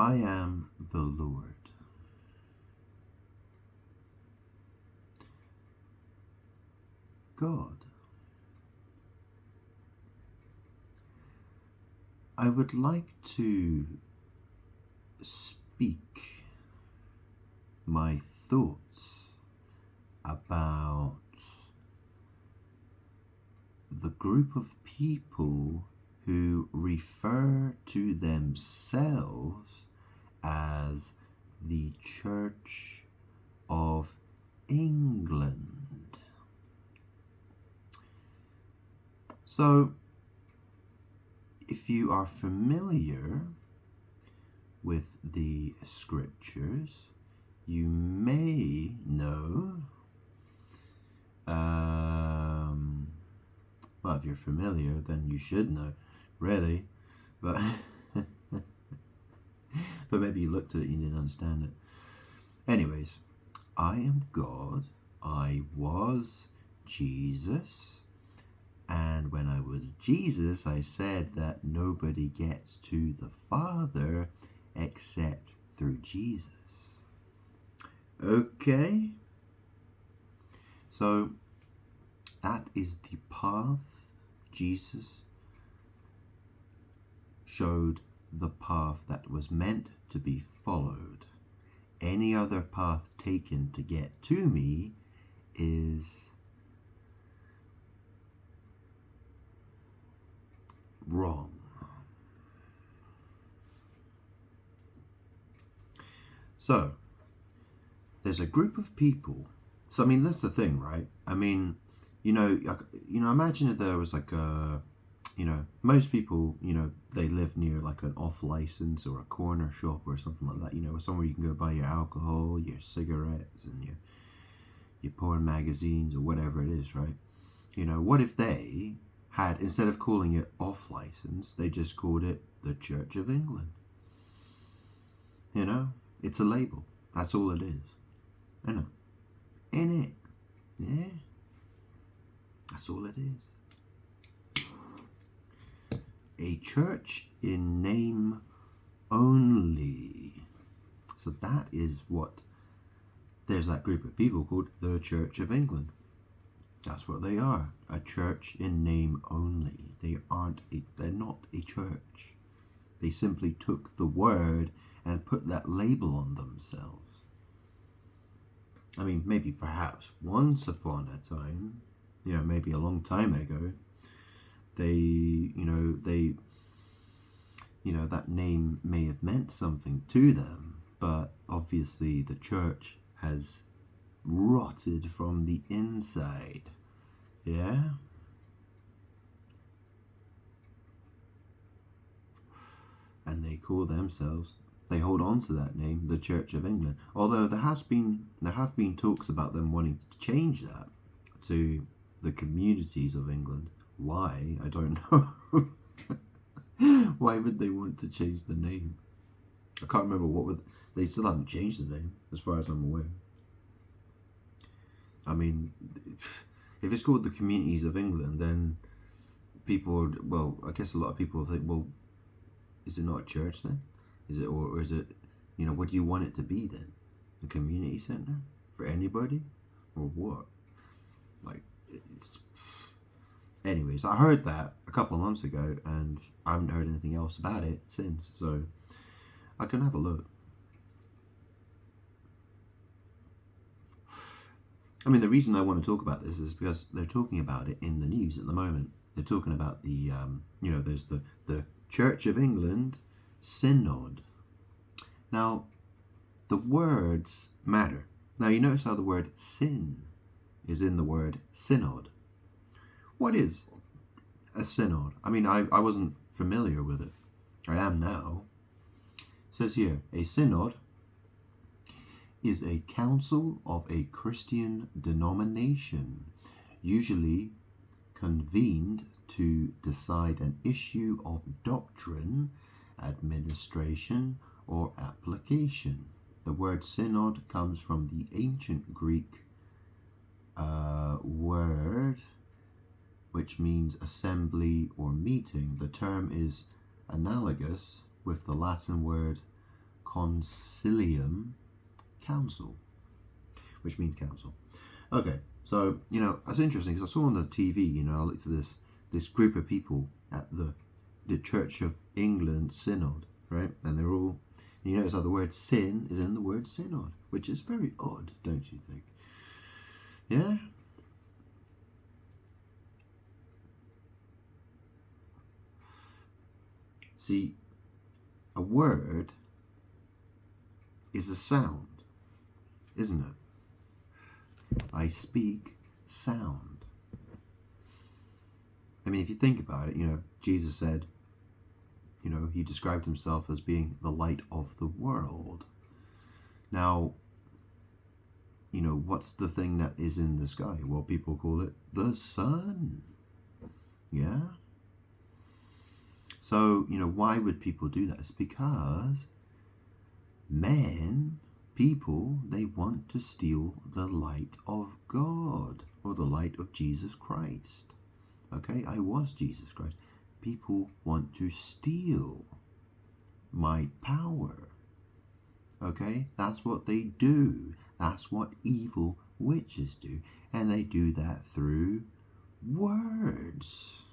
I am the Lord. God. I would like to speak my thoughts about the group of people who refer to themselves as the Church of England. So, if you are familiar with the scriptures, you may know, well, if you're familiar, then you should know, really, but but maybe you looked at it and you didn't understand it. Anyways, I am God, I was Jesus, and when I was Jesus, I said that nobody gets to the Father except through Jesus. Okay? So, that is the path. Jesus showed the path that was meant to be followed. Any other path taken to get to me is wrong. So, there's a group of people. So, I mean, that's the thing, right? I mean, imagine if there was like a, most people, they live near like an off license or a corner shop or something like that, somewhere you can go buy your alcohol, your cigarettes, and your porn magazines or whatever it is, right? What if they had, instead of calling it off license, they just called it the Church of England? It's a label. That's all it is. In it. Yeah. That's all it is. A church in name only. So that is what, there's that group of people called the Church of England. That's what they are. A church in name only. They're not a church. They simply took the word and put that label on themselves. I mean, maybe perhaps once upon a time, maybe a long time ago, that name may have meant something to them, but obviously the church has rotted from the inside. Yeah? And they call themselves, they hold on to that name, the Church of England. Although there have been talks about them wanting to change that to the Communities of England. Why? I don't know. Why would they want to change the name? I can't remember they still haven't changed the name, as far as I'm aware. I mean, if it's called the Communities of England, then people, I guess a lot of people think, well, is it not a church then? Is it, or is it, what do you want it to be then? A community center for anybody, or what? Anyways, I heard that a couple of months ago, and I haven't heard anything else about it since. So I can have a look. I mean, the reason I want to talk about this is because they're talking about it in the news at the moment. They're talking about the, there's the Church of England Synod. Now, the words matter. Now, you notice how the word sin is in the word synod. What is a synod? I mean, I wasn't familiar with it. I am now. It says here, a synod is a council of a Christian denomination, usually convened to decide an issue of doctrine, administration, or application. The word synod comes from the ancient Greek word which means assembly or meeting. The term is analogous with the Latin word concilium, council, which means council. Okay, so, that's interesting because I saw on the TV, I looked at this group of people at the Church of England Synod, right? And they're all, you notice how the word sin is in the word synod, which is very odd, don't you think? Yeah? See, a word is a sound, isn't it? I speak sound. I mean, if you think about it, Jesus said, he described himself as being the light of the world. Now, what's the thing that is in the sky? Well, people call it the sun. Yeah? So, why would people do that? It's because people, they want to steal the light of God, or the light of Jesus Christ. Okay, I was Jesus Christ. People want to steal my power. Okay, that's what they do. That's what evil witches do. And they do that through words.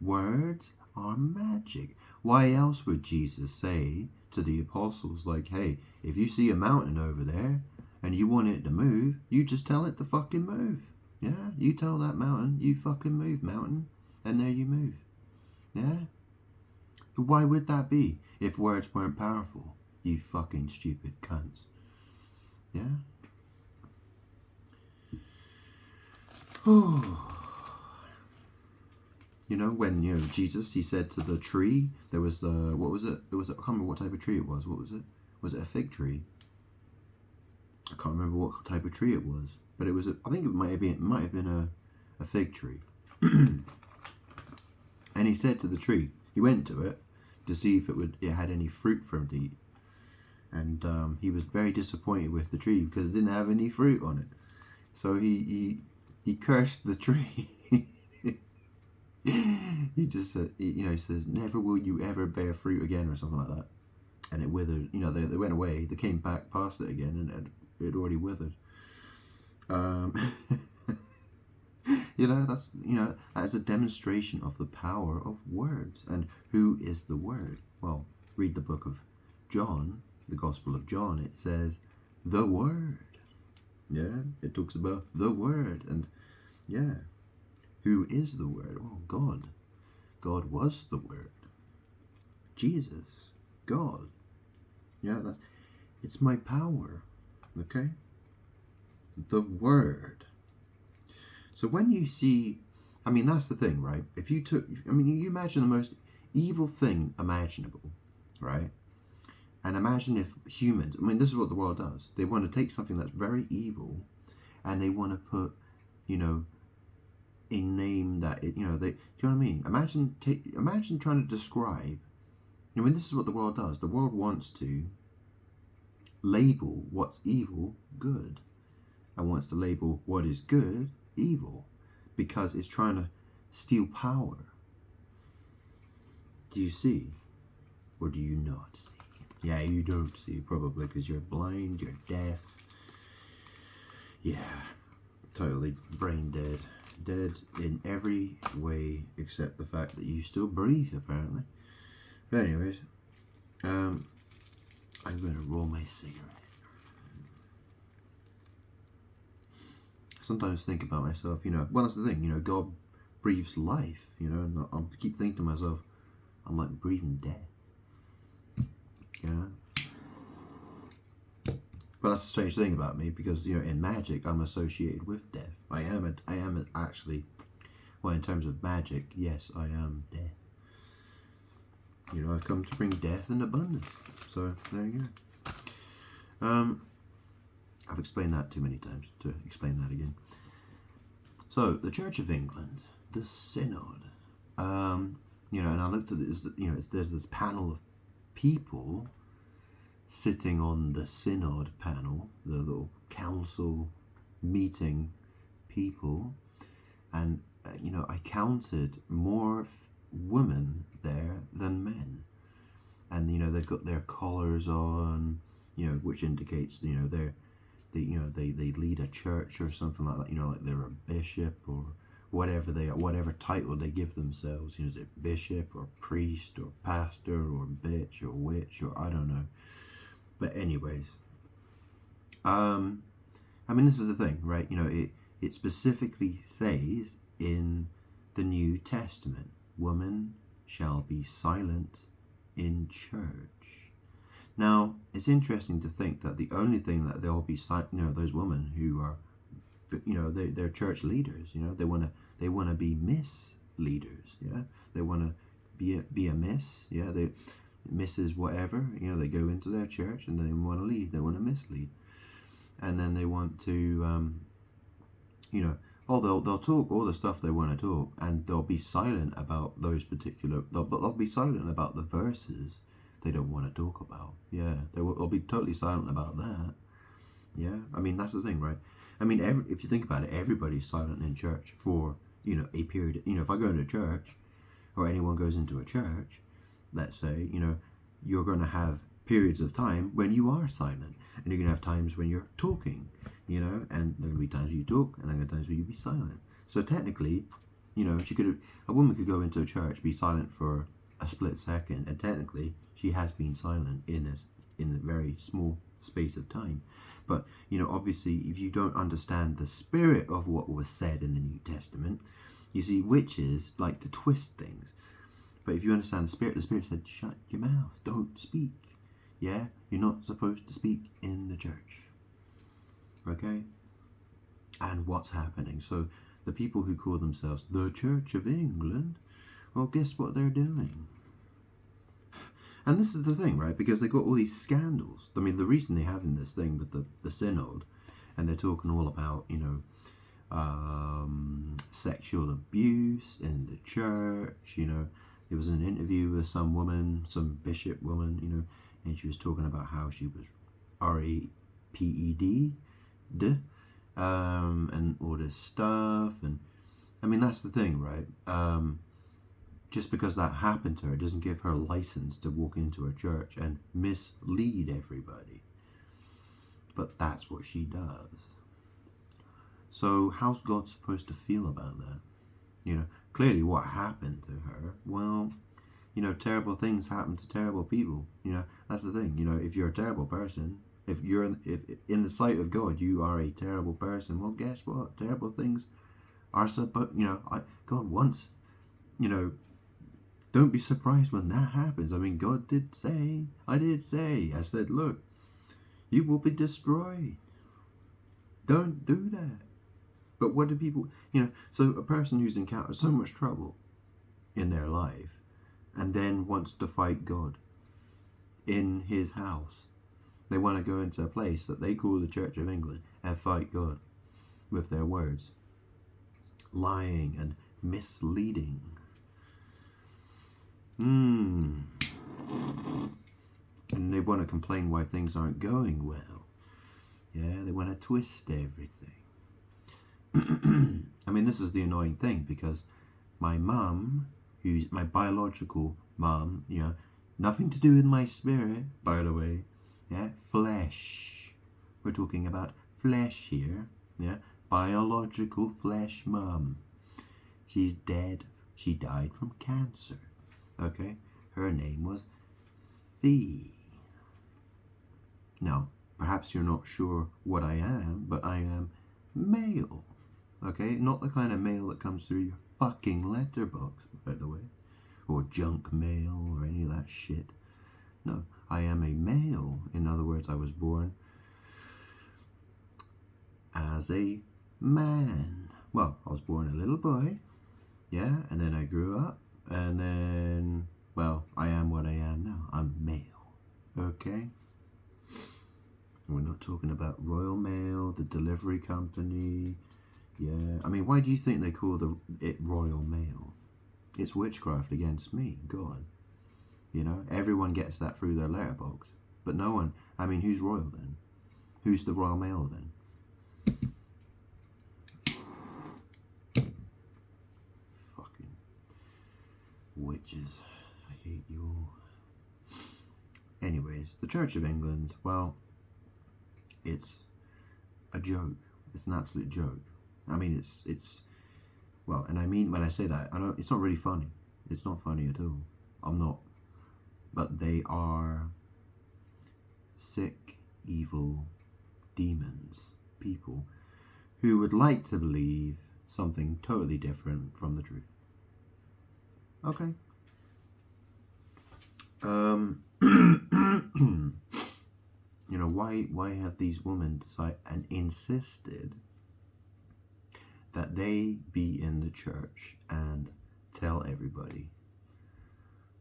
Words are magic. Why else would Jesus say to the apostles, like, hey, if you see a mountain over there and you want it to move, you just tell it to fucking move. Yeah, you tell that mountain, you fucking move, mountain, and there you move. Yeah? Why would that be if words weren't powerful? You fucking stupid cunts. Yeah? When, Jesus, he said to the tree, there was, what was it? It was, I can't remember what type of tree it was. What was it? Was it a fig tree? I can't remember what type of tree it was. But it was, I think it might have been a fig tree. And he said to the tree, he went to it to see if it had any fruit for him to eat. And he was very disappointed with the tree because it didn't have any fruit on it. So he cursed the tree. He just said, he says, never will you ever bear fruit again, or something like that. And it withered. They went away. They came back past it again, and it had already withered. That's a demonstration of the power of words. And who is the Word? Well, read the book of John, the Gospel of John. It says the Word. Yeah, it talks about the Word. And yeah, who is the Word? Well, God. God was the Word. Jesus, God. Yeah, it's my power. Okay? The Word. So when you see, that's the thing, right? If you you imagine the most evil thing imaginable, right? And imagine if humans, this is what the world does. They want to take something that's very evil and they want to put, a name that it, do you know what I mean? Imagine trying to describe, this is what the world does. The world wants to label what's evil good, and wants to label what is good evil, because it's trying to steal power. Do you see? Or do you not see? Yeah, you don't see, probably, because you're blind, you're deaf. Yeah, totally brain dead. Dead in every way except the fact that you still breathe, apparently. But anyways, I'm going to roll my cigarette. Sometimes think about myself, well, that's the thing, God breathes life, and I keep thinking to myself, I'm like breathing death. But that's a strange thing about me, because in magic I'm associated with death. I am actually, well, in terms of magic, yes, I am death. I've come to bring death in abundance. So there you go. I've explained that too many times to explain that again. So the Church of England, the Synod, and I looked at this. There's this panel of people sitting on the Synod panel, the little council meeting people, and I counted more women there than men, and they've got their collars on, which indicates they lead a church or something like that. Like they're a bishop or whatever title they give themselves. Is it bishop or priest or pastor or bitch or witch or I don't know. But anyways, this is the thing, right? It specifically says in the New Testament, woman shall be silent in church. Now, it's interesting to think that the only thing that they'll be silent, those women who are, they're church leaders. They want to be miss leaders. Yeah, they want to be a miss. Yeah, they Mrs. whatever. They go into their church and they want to lead. They want to mislead, and then they want to, they'll talk all the stuff they want to talk, and they'll be silent about those particular. They'll be silent about the verses they don't want to talk about. Yeah, they'll be totally silent about that. Yeah, that's the thing, right? If you think about it, everybody's silent in church for a period. If I go into church, or anyone goes into a church, let's say, you're going to have periods of time when you are silent, and you're going to have times when you're talking, and there are going to be times when you talk, and there are going to be times when you be silent. So technically, a woman could go into a church, be silent for a split second, and technically she has been silent in a very small space of time. But obviously, if you don't understand the spirit of what was said in the New Testament, you see, witches like to twist things. But if you understand the Spirit said, shut your mouth, don't speak. Yeah, you're not supposed to speak in the church. Okay? And what's happening? So the people who call themselves the Church of England, well, guess what they're doing? And this is the thing, right? Because they got all these scandals. The reason they're having this thing with the synod, and they're talking all about, sexual abuse in the church. There was an interview with some woman, some bishop woman, and she was talking about how she was raped, and all this stuff. And that's the thing, right? Just because that happened to her doesn't give her license to walk into a church and mislead everybody. But that's what she does. So how's God supposed to feel about that? Clearly what happened to her, well, terrible things happen to terrible people. That's the thing. If you're a terrible person, if in the sight of God you are a terrible person, well, guess what? Terrible things are supposed, God wants, don't be surprised when that happens. God did say, I said, look, you will be destroyed. Don't do that. But what do people, so a person who's encountered so much trouble in their life and then wants to fight God in his house, they want to go into a place that they call the Church of England and fight God with their words, lying and misleading. And they want to complain why things aren't going well. Yeah, they want to twist everything. This is the annoying thing, because my mum, who's my biological mum, nothing to do with my spirit, by the way, yeah, flesh. We're talking about flesh here, yeah, biological flesh mum. She's dead. She died from cancer. Okay, her name was Fee. Now, perhaps you're not sure what I am, but I am male. Okay, not the kind of mail that comes through your fucking letterbox, by the way, or junk mail or any of that shit. No, I am a male. In other words, I was born as a man. Well, I was born a little boy, yeah, and then I grew up, and then, well, I am what I am now. I'm male, okay? We're not talking about Royal Mail, the delivery company. Yeah, why do you think they call it Royal Mail? It's witchcraft against me, God. Everyone gets that through their letterbox, but no one. Who's royal then? Who's the Royal Mail then? Fucking witches. I hate you all. Anyways, the Church of England, well, it's a joke. It's an absolute joke. I mean, it's well, and I mean when I say that, it's not really funny. It's not funny at all. I'm not. But they are sick, evil demons, people who would like to believe something totally different from the truth. Okay. You know, why have these women decided and insisted that they be in the church and tell everybody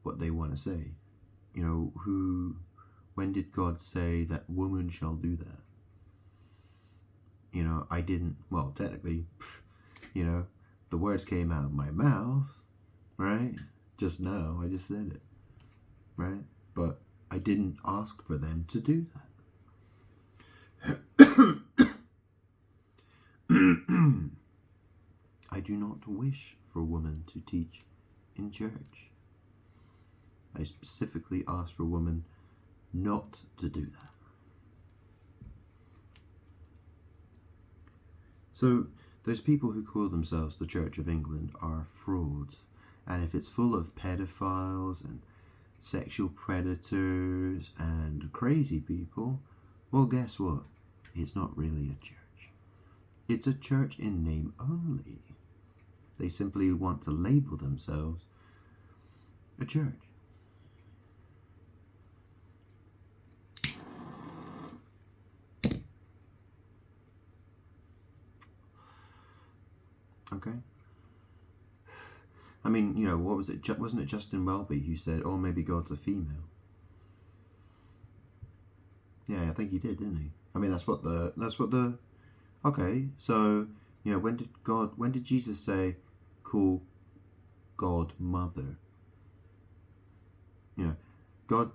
what they want to say? You know, when did God say that woman shall do that? You know, I didn't, well, technically, you know, the words came out of my mouth, right? Just now, I just said it, right? But I didn't ask for them to do that. I do not wish for women to teach in church. I specifically asked for women not to do that. So those people who call themselves the Church of England are frauds. And if it's full of pedophiles and sexual predators and crazy people, well, guess what? It's not really a church. It's a church in name only. They simply want to label themselves a church. Okay? I mean, you know, what was it? Wasn't it Justin Welby who said, "Oh, maybe God's a female"? Yeah, I think he did, didn't he? I mean, that's what the. Okay, so you know, when did Jesus say, "Call God Mother"? You know,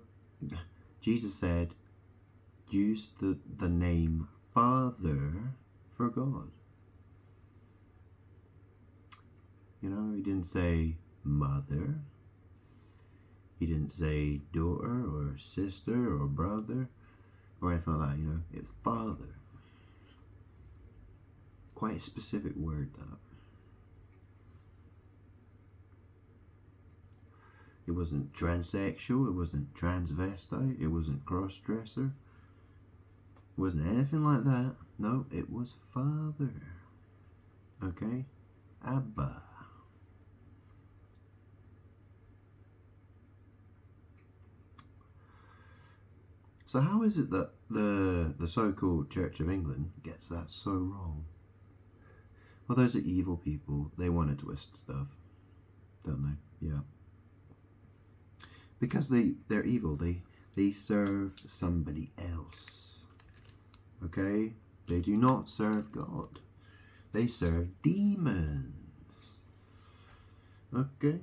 Jesus said, use the name Father for God. You know, he didn't say mother. He didn't say daughter or sister or brother or anything like that, you know. It's Father. Quite a specific word, that. It wasn't transsexual, it wasn't transvestite, it wasn't cross-dresser. It wasn't anything like that. No, it was Father. Okay? Abba. So how is it that the so-called Church of England gets that so wrong? Well, those are evil people. They want to twist stuff, don't they? Yeah. Because they're evil. They serve somebody else. Okay? They do not serve God. They serve demons. Okay?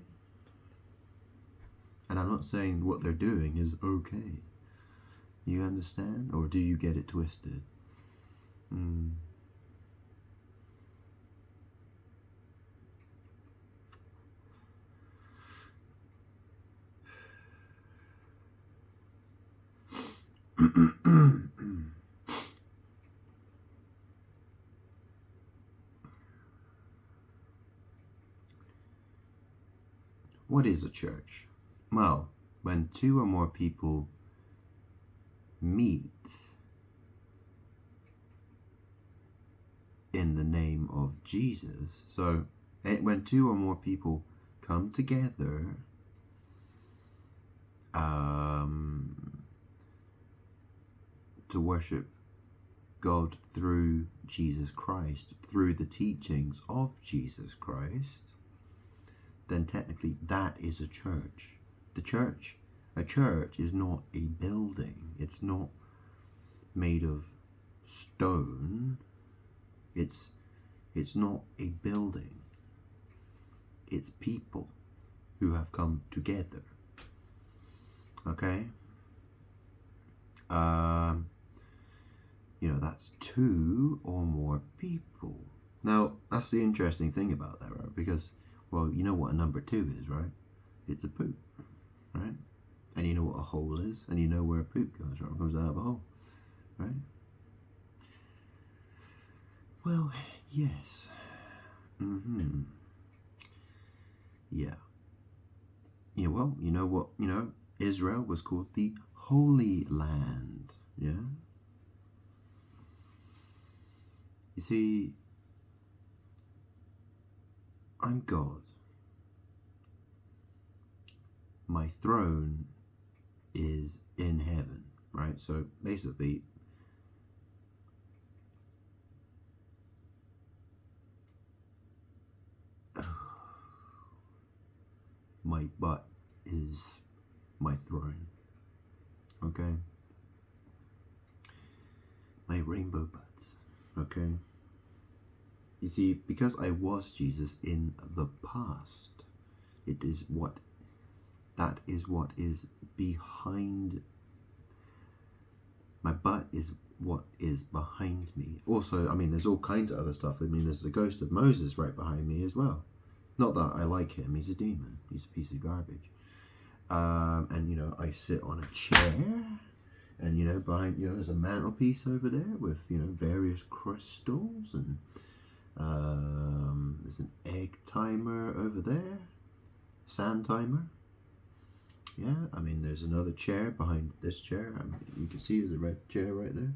And I'm not saying what they're doing is okay. You understand? Or do you get it twisted? What is a church? Well, when two or more people meet in the name of Jesus. So when two or more people come together to worship God through Jesus Christ, through the teachings of Jesus Christ, then technically that is a church. A church is not a building. It's not made of stone. It's not a building. It's people who have come together. Okay? You know, that's two or more people. Now, that's the interesting thing about that, right? Because, well, you know what a number two is, right? It's a poop, right? And you know what a hole is, and you know where a poop goes, right? It comes out of a hole, right? Well, yes. Yeah. Yeah, well, you know what, Israel was called the Holy Land, yeah? You see, I'm God. My throne is in heaven, right? So basically, my butt is my throne, okay? My rainbow butts, okay? You see, because I was Jesus in the past, that is what is behind. My butt is what is behind me. Also, I mean, there's all kinds of other stuff. I mean, there's the ghost of Moses right behind me as well. Not that I like him, he's a demon. He's a piece of garbage. And, I sit on a chair. And, behind, there's a mantelpiece over there with, various crystals. And there's an egg timer over there. Sand timer. Yeah, I mean, there's another chair behind this chair. I mean, you can see there's a red chair right there.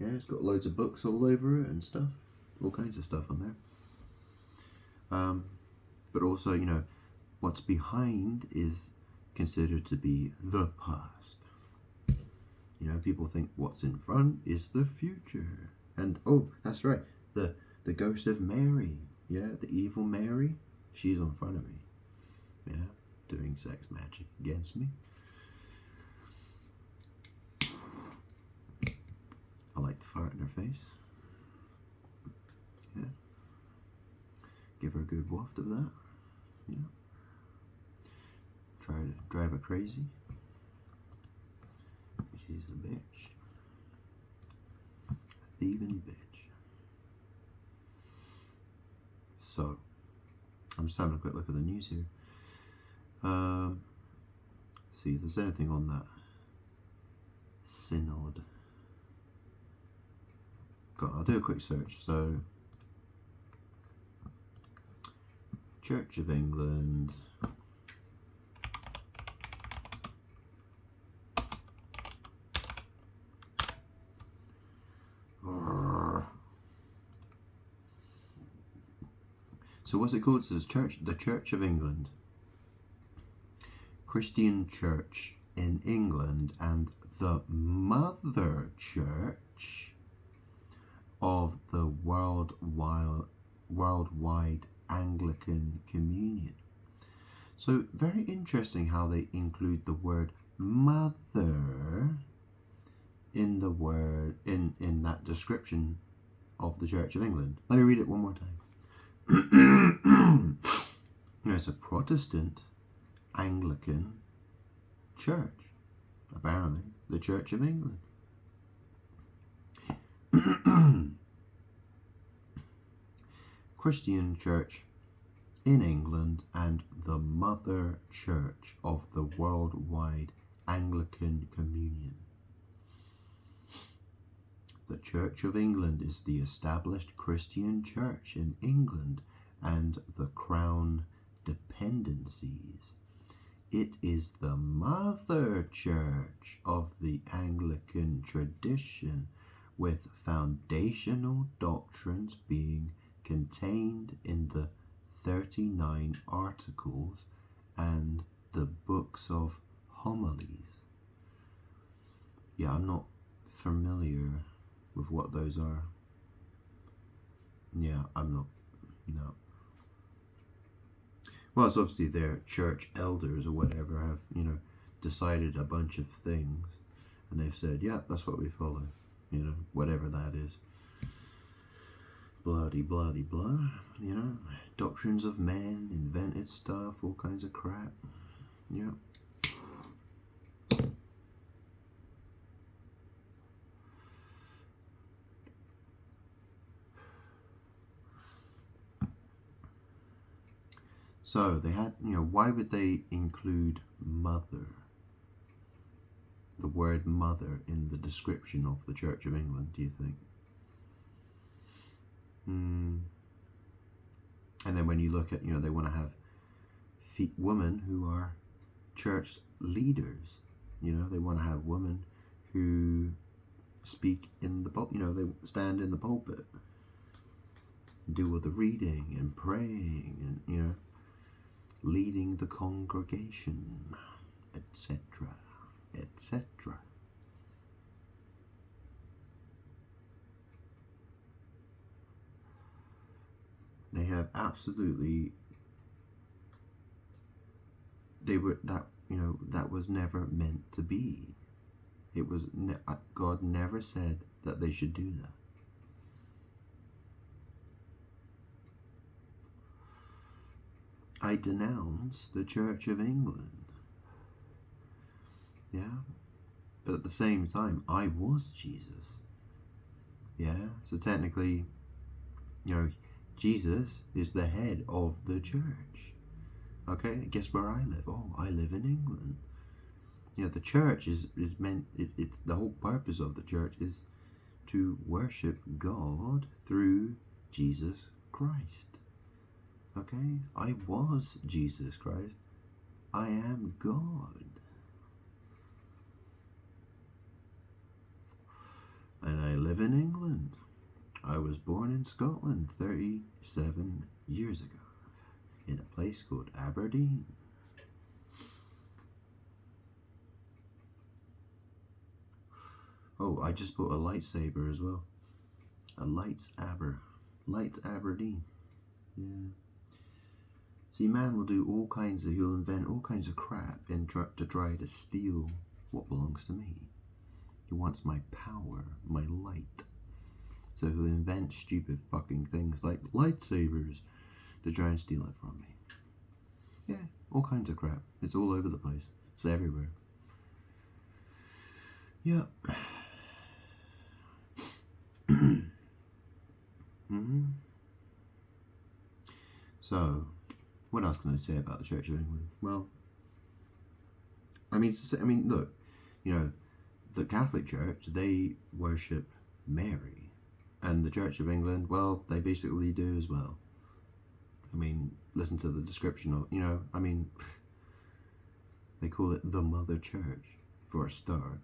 Yeah, it's got loads of books all over it and stuff. All kinds of stuff on there. But also, what's behind is considered to be the past. People think what's in front is the future. And, oh, that's right, the ghost of Mary. Yeah, the evil Mary, she's in front of me. Yeah, doing sex magic against me. I like to fart in her face. Yeah. Give her a good waft of that. Yeah. Try to drive her crazy. She's a bitch. A thieving bitch. So, I'm just having a quick look at the news here. See if there's anything on that synod. I'll do a quick search. So, Church of England. So what's it called? It says the Church of England. Christian Church in England and the Mother Church of the Worldwide Anglican Communion. So very interesting how they include the word mother in the word in that description of the Church of England. Let me read it one more time. It's a Protestant Anglican church, apparently, the Church of England. Christian Church in England and the Mother Church of the Worldwide Anglican Communion. The Church of England is the established Christian church in England and the Crown dependencies. It is the Mother Church of the Anglican tradition, with foundational doctrines being contained in the 39 Articles and the books of homilies. Yeah, I'm not familiar with what those are. Yeah, I'm not. No. Well, it's obviously their church elders or whatever have, decided a bunch of things, and they've said, yeah, that's what we follow, whatever that is. Bloody, bloody, blah, doctrines of men, invented stuff, all kinds of crap. Yeah. So they had, why would they include mother? the word mother in the description of the Church of England, do you think? And then when you look at, they want to have women who are church leaders. They want to have women who speak in the pulpit. They stand in the pulpit, do all the reading and praying, and leading the congregation, etc., etc. They have absolutely. That was never meant to be. It was God never said that they should do that. I denounce the Church of England. Yeah? But at the same time, I was Jesus. Yeah? So technically, Jesus is the head of the church. Okay? Guess where I live? Oh, I live in England. The church is meant, it's the whole purpose of the church is to worship God through Jesus Christ. Okay? I was Jesus Christ. I am God. And I live in England. I was born in Scotland 37 years ago in a place called Aberdeen. Oh, I just bought a lightsaber as well. A Light Aberdeen. Yeah. See, man will do he'll invent all kinds of crap to try to steal what belongs to me. He wants my power, my light. So he'll invent stupid fucking things like lightsabers to try and steal it from me. Yeah, all kinds of crap. It's all over the place. It's everywhere. Yeah. So, what else can I say about the Church of England? Well, look, the Catholic Church, they worship Mary, and the Church of England, well, they basically do as well. Listen to the description of, they call it the Mother Church for a start.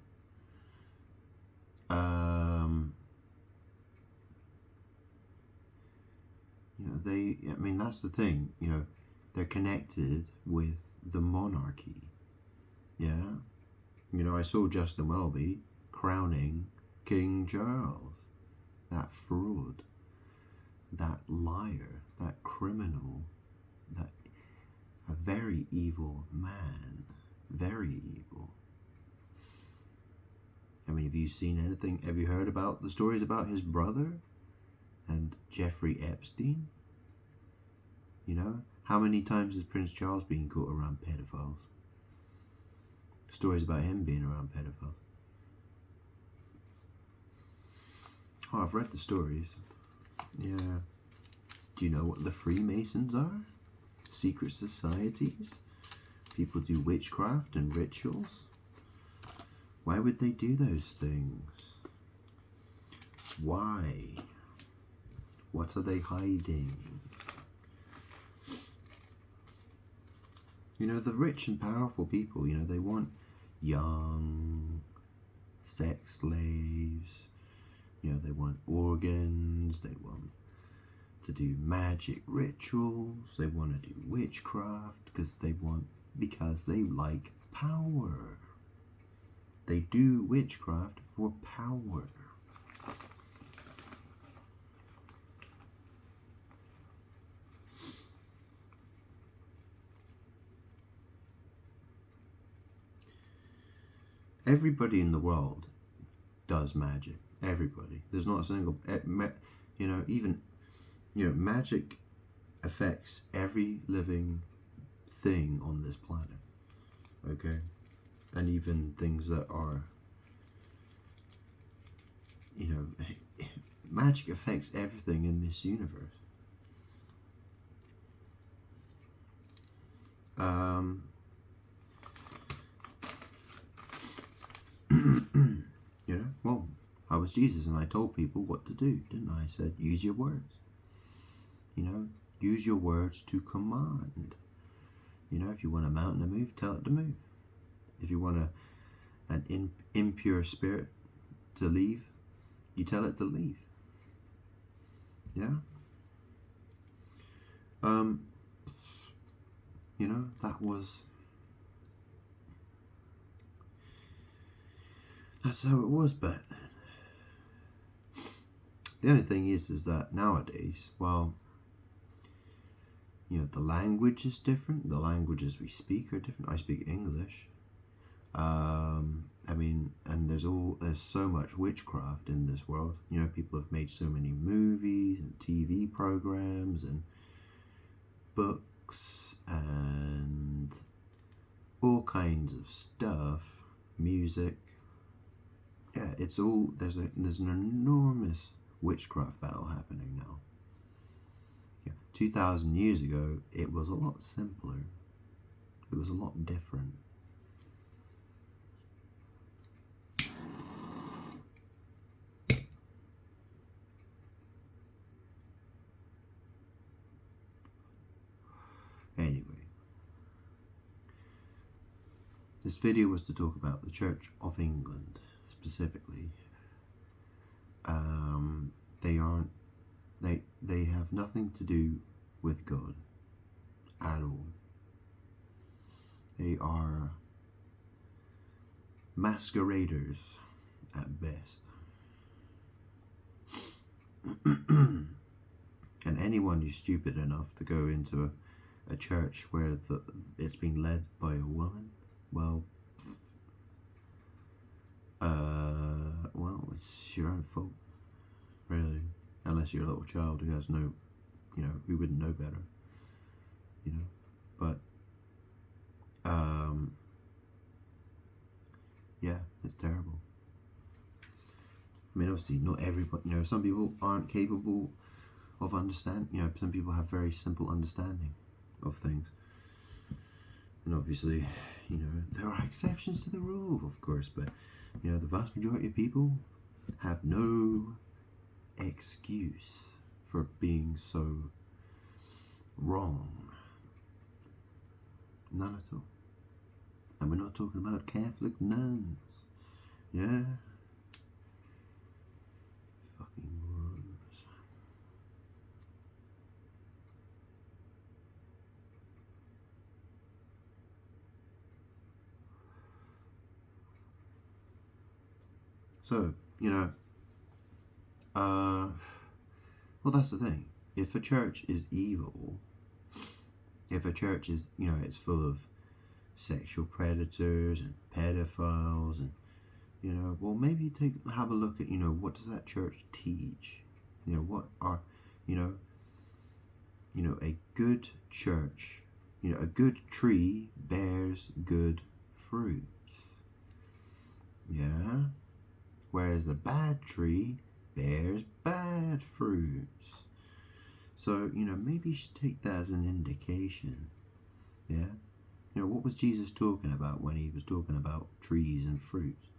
That's the thing, they're connected with the monarchy. Yeah. I saw Justin Welby crowning King Charles. That fraud, that liar, that criminal, that a very evil man. Very evil. Have you seen anything? Have you heard about the stories about his brother and Jeffrey Epstein? How many times has Prince Charles been caught around pedophiles? Stories about him being around pedophiles. Oh, I've read the stories. Yeah. Do you know what the Freemasons are? Secret societies? People do witchcraft and rituals. Why would they do those things? Why? What are they hiding? The rich and powerful people, they want young sex slaves. They want organs. They want to do magic rituals. They want to do witchcraft because they like power. They do witchcraft for power. Everybody in the world does magic. Everybody. There's not a single, magic affects every living thing on this planet. Okay? And even things that are, magic affects everything in this universe. Jesus, and I told people what to do, didn't I? I said, use your words. Use your words to command. If you want a mountain to move, tell it to move. If you want an impure spirit to leave, you tell it to leave. Yeah. That's how it was. But the only thing is that nowadays, well, the language is different. The languages we speak are different. I speak English. And there's so much witchcraft in this world. People have made so many movies and TV programs and books and all kinds of stuff, music. Yeah, it's all there's an enormous witchcraft battle happening now. 2,000 years ago, it was a lot simpler. It was a lot different. Anyway, this video was to talk about the Church of England specifically. They have nothing to do with God at all. They are masqueraders at best. And anyone who's stupid enough to go into a church where it's being led by a woman, well, it's your own fault, really. Unless you're a little child who has no, who wouldn't know better, But, yeah, it's terrible. Obviously, not everybody, some people aren't capable of understanding, some people have very simple understanding of things. And obviously, there are exceptions to the rule, of course, but, the vast majority of people have no excuse for being so wrong. None at all. And we're not talking about Catholic nuns. Yeah. Fucking morons. So, well, that's the thing. If a church is evil, if a church is, it's full of sexual predators and pedophiles and, well, maybe have a look at, what does that church teach? What are, a good church, a good tree bears good fruits. Yeah? Whereas the bad tree bears bad fruits. So, maybe you should take that as an indication. Yeah? What was Jesus talking about when he was talking about trees and fruits?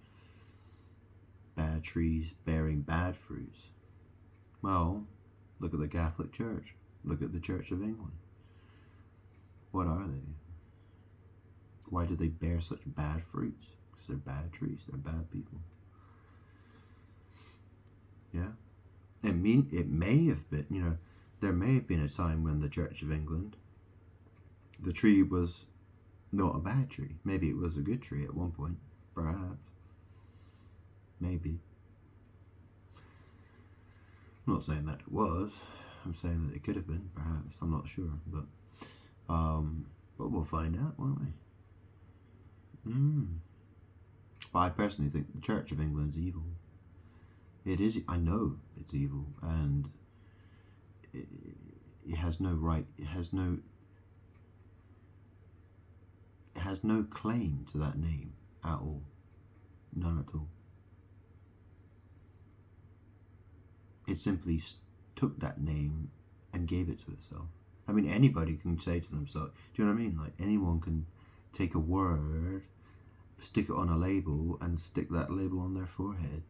Bad trees bearing bad fruits. Well, look at the Catholic Church. Look at the Church of England. What are they? Why do they bear such bad fruits? Because they're bad trees. They're bad people. Yeah? It may have been, there may have been a time when the Church of England, the tree was not a bad tree. Maybe it was a good tree at one point, perhaps. Maybe. I'm not saying that it was. I'm saying that it could have been, perhaps. I'm not sure, but we'll find out, won't we? But I personally think the Church of England's evil. It is. I know it's evil, and it has no right. It has no claim to that name at all. None at all. It simply took that name and gave it to itself. Anybody can say to themselves, do you know what I mean? Like, anyone can take a word, stick it on a label, and stick that label on their forehead.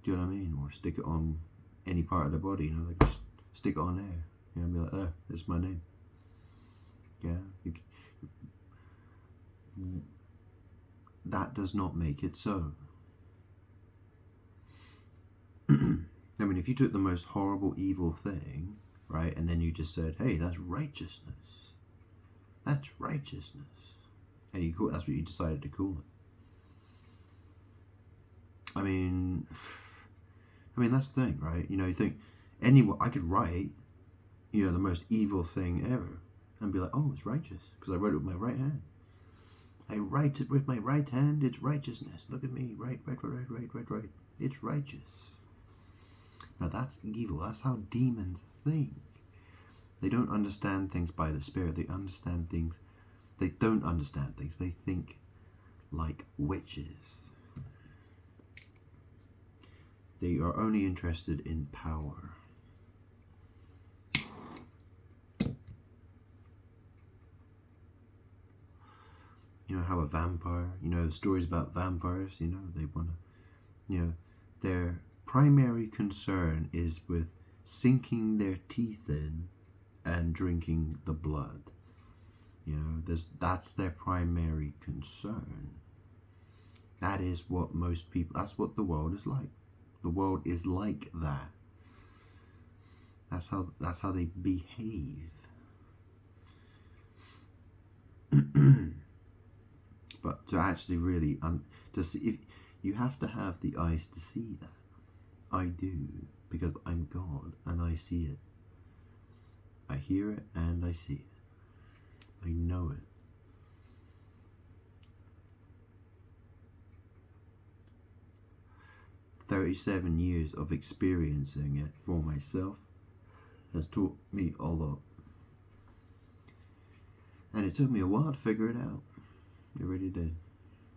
Do you know what I mean? Or stick it on any part of the body, you know, like just stick it on there. You know, and be like, oh, this is my name. Yeah. That does not make it so. I mean, if you took the most horrible, evil thing, right, and then you just said, hey, that's righteousness. That's righteousness. And that's what you decided to call it. I mean, that's the thing, right? You know, you think, I could write, you know, the most evil thing ever and be like, oh, it's righteous because I wrote it with my right hand. I write it with my right hand, it's righteousness. Look at me, right. It's righteous. Now that's evil. That's how demons think. They don't understand things by the Spirit. They don't understand things. They think like witches. They are only interested in power. You know how a vampire, you know, the stories about vampires, you know, they want to, you know, their primary concern is with sinking their teeth in and drinking the blood. You know, that's their primary concern. That is what most people, that's what the world is like. The world is like that. That's how they behave. But to actually really, to see, if you have to have the eyes to see that. I do, because I'm God and I see it. I hear it and I see it. I know it. "37 years of experiencing it for myself has taught me a lot. And it took me a while to figure it out. It really did.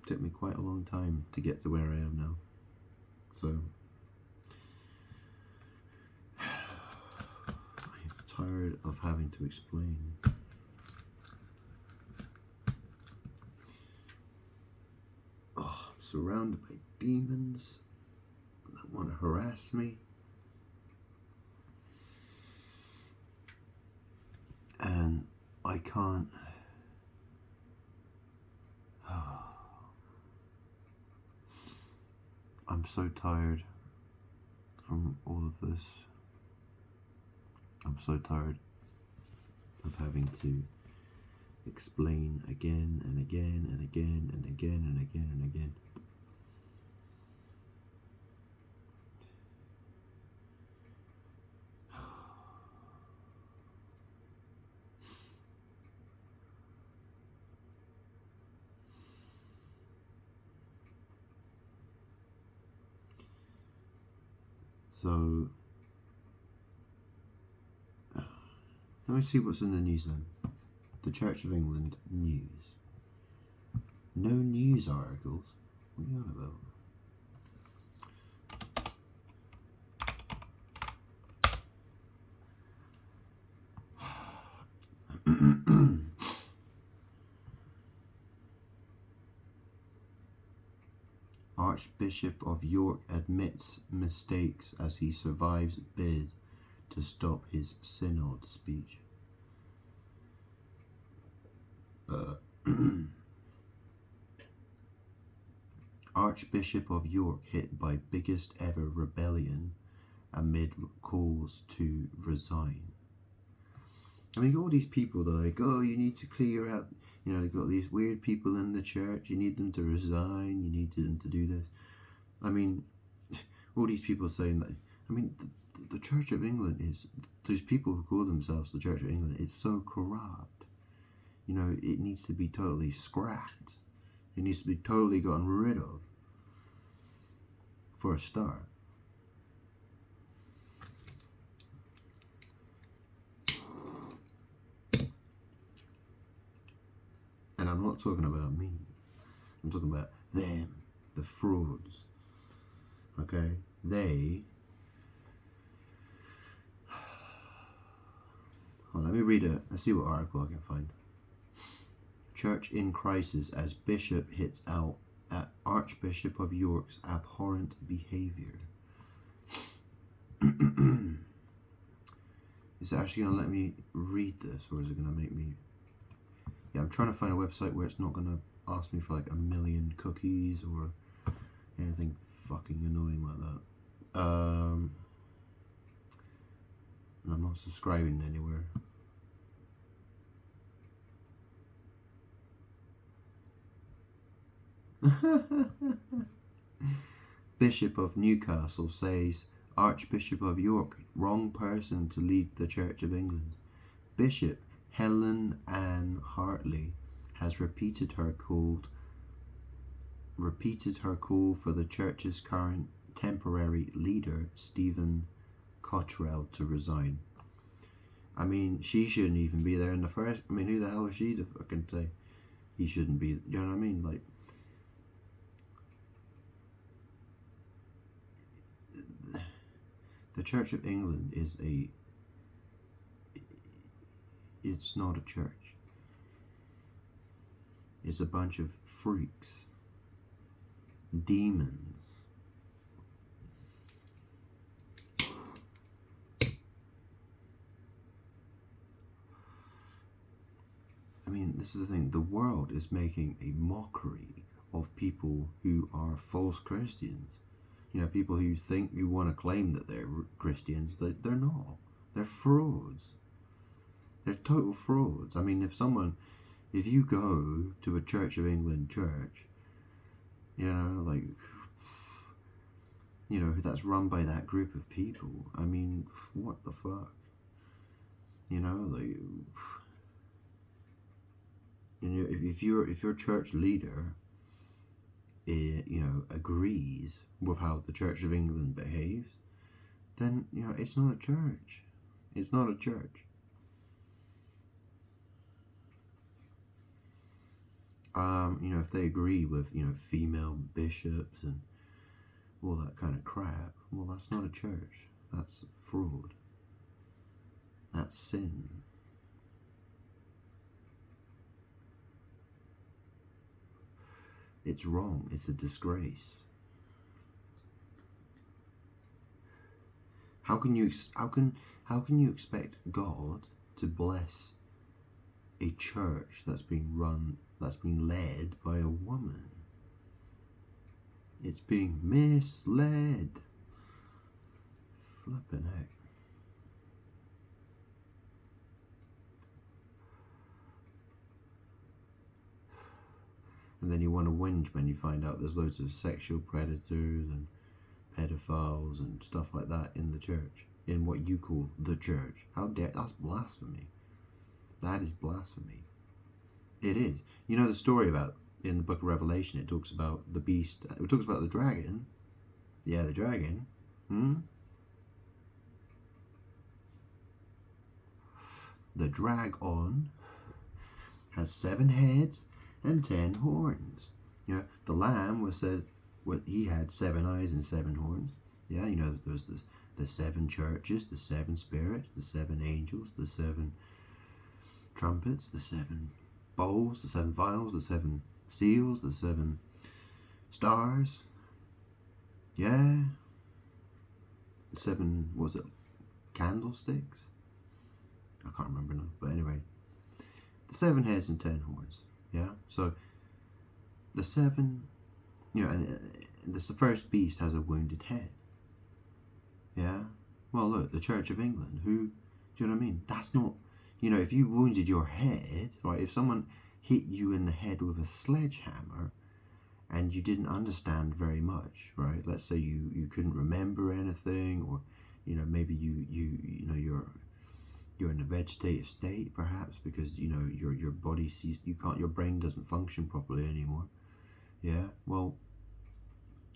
It took me quite a long time to get to where I am now. So, I'm tired of having to explain. Oh, I'm surrounded by demons that want to harass me. And I can't. I'm so tired from all of this. I'm so tired of having to explain again and again and again and again and again and again. So, let me see what's in the news then. The Church of England news. No news articles? What are you on about? Archbishop of York admits mistakes as he survives bid to stop his synod speech. Archbishop of York hit by biggest ever rebellion amid calls to resign. I mean, all these people that are like, oh, you need to clear out, you know, they've got these weird people in the church, you need them to resign, you need them to do this. I mean, all these people saying that, I mean, the Church of England is, those people who call themselves the Church of England, it's so corrupt. You know, it needs to be totally scrapped. It needs to be totally gotten rid of, for a start. And I'm not talking about me. I'm talking about them, the frauds. Okay? Let me read let's see what article I can find. Church in crisis as bishop hits out at Archbishop of York's abhorrent behaviour. Is it actually going to let me read this, or is it going to make me... Yeah, I'm trying to find a website where it's not going to ask me for like 1,000,000 cookies or anything fucking annoying like that. And I'm not subscribing anywhere. Bishop of Newcastle says Archbishop of York, wrong person to lead the Church of England. Bishop Helen Ann Hartley has repeated her call for the church's current temporary leader, Stephen Cottrell, to resign. I mean, she shouldn't even be there in the first... I mean, who the hell is she to fucking say he shouldn't be... You know what I mean? Like... The Church of England is a... It's not a church. It's a bunch of freaks. Demons. I mean, this is the thing. The world is making a mockery of people who are false Christians. You know, people who think, who want to claim that they're Christians. They're not. They're frauds. They're total frauds. I mean, if you go to a Church of England church, you know, like, you know, that's run by that group of people, I mean, what the fuck? You know, like... You know, if your church leader, you know, agrees with how the Church of England behaves, then, you know, it's not a church. It's not a church. You know, if they agree with, you know, female bishops and all that kind of crap, well, that's not a church. That's fraud. That's sin. It's wrong. It's a disgrace. How can you expect God to bless a church that's being led by a woman? It's being misled. Flippin' heck. And then you want to whinge when you find out there's loads of sexual predators and pedophiles and stuff like that in the church, in what you call the church. How dare... That's blasphemy. That is blasphemy. It is. You know the story about, in the book of Revelation, it talks about the beast, it talks about the dragon. Yeah, the dragon. The dragon has 7 heads and 10 horns. You know, the lamb was said, he had 7 eyes and 7 horns. Yeah, you know, there's the 7 churches, the 7 spirits, the 7 angels, the 7 trumpets, the 7 bowls, the 7 vials, the 7 seals, the 7 stars. Yeah. The 7, was it candlesticks? I can't remember now, but anyway. The 7 heads and 10 horns. Yeah, so the 7, you know, and the first beast has a wounded head. Yeah, well, look, the Church of England, do you know what I mean? That's not, you know, if you wounded your head, right, if someone hit you in the head with a sledgehammer and you didn't understand very much, right, let's say you couldn't remember anything, or, you know, maybe you know, you're in a vegetative state, perhaps, because, you know, your body sees, your brain doesn't function properly anymore. Yeah, well,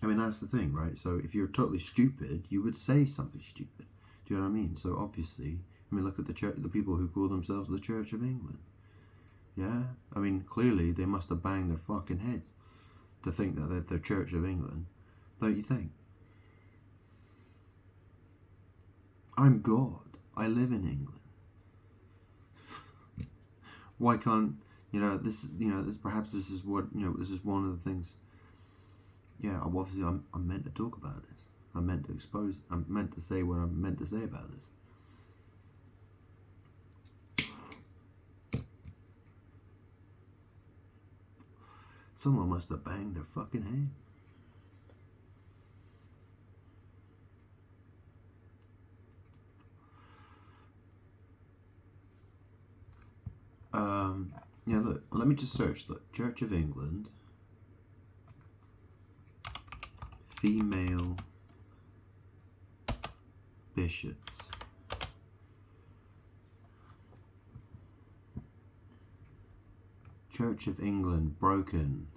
I mean, that's the thing, right? So if you're totally stupid, you would say something stupid. Do you know what I mean? So obviously, I mean, look at the people who call themselves the Church of England. Yeah, I mean, clearly they must have banged their fucking heads to think that they're the Church of England, don't you think? I'm God. I live in England. Why can't, you know, this is what, you know, this is one of the things. Yeah, obviously I'm meant to talk about this. I meant to say what I meant to say about this. Someone must have banged their fucking head. Yeah, look, let me just search. Look, Church of England, female bishops. Church of England broken.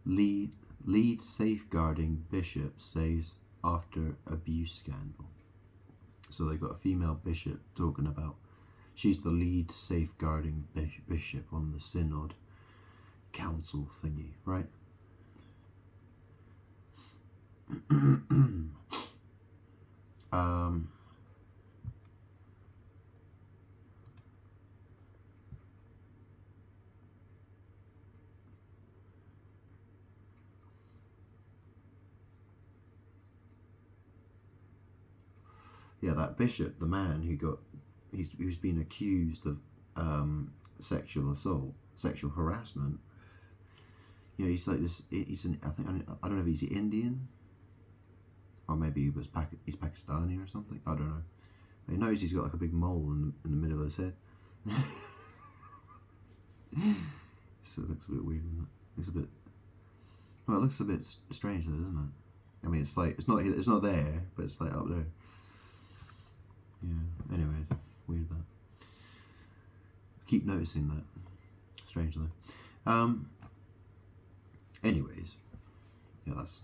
Lead safeguarding bishop says after abuse scandal. So they got a female bishop talking about. She's the lead safeguarding bishop on the synod council thingy, right? Yeah, that bishop, the man who got, who's been accused of sexual assault, sexual harassment. You know, he's like this. He's an. I don't know if he's Indian, or maybe he's Pakistani or something. I don't know. He knows he's got like a big mole in the middle of his head. So it looks a bit weird, doesn't it? It's a bit. Well, it looks a bit strange though, doesn't it? I mean, it's like it's not there, but it's like up there. Yeah. Anyway, weird that. Keep noticing that. Strange though. Anyways, yeah, that's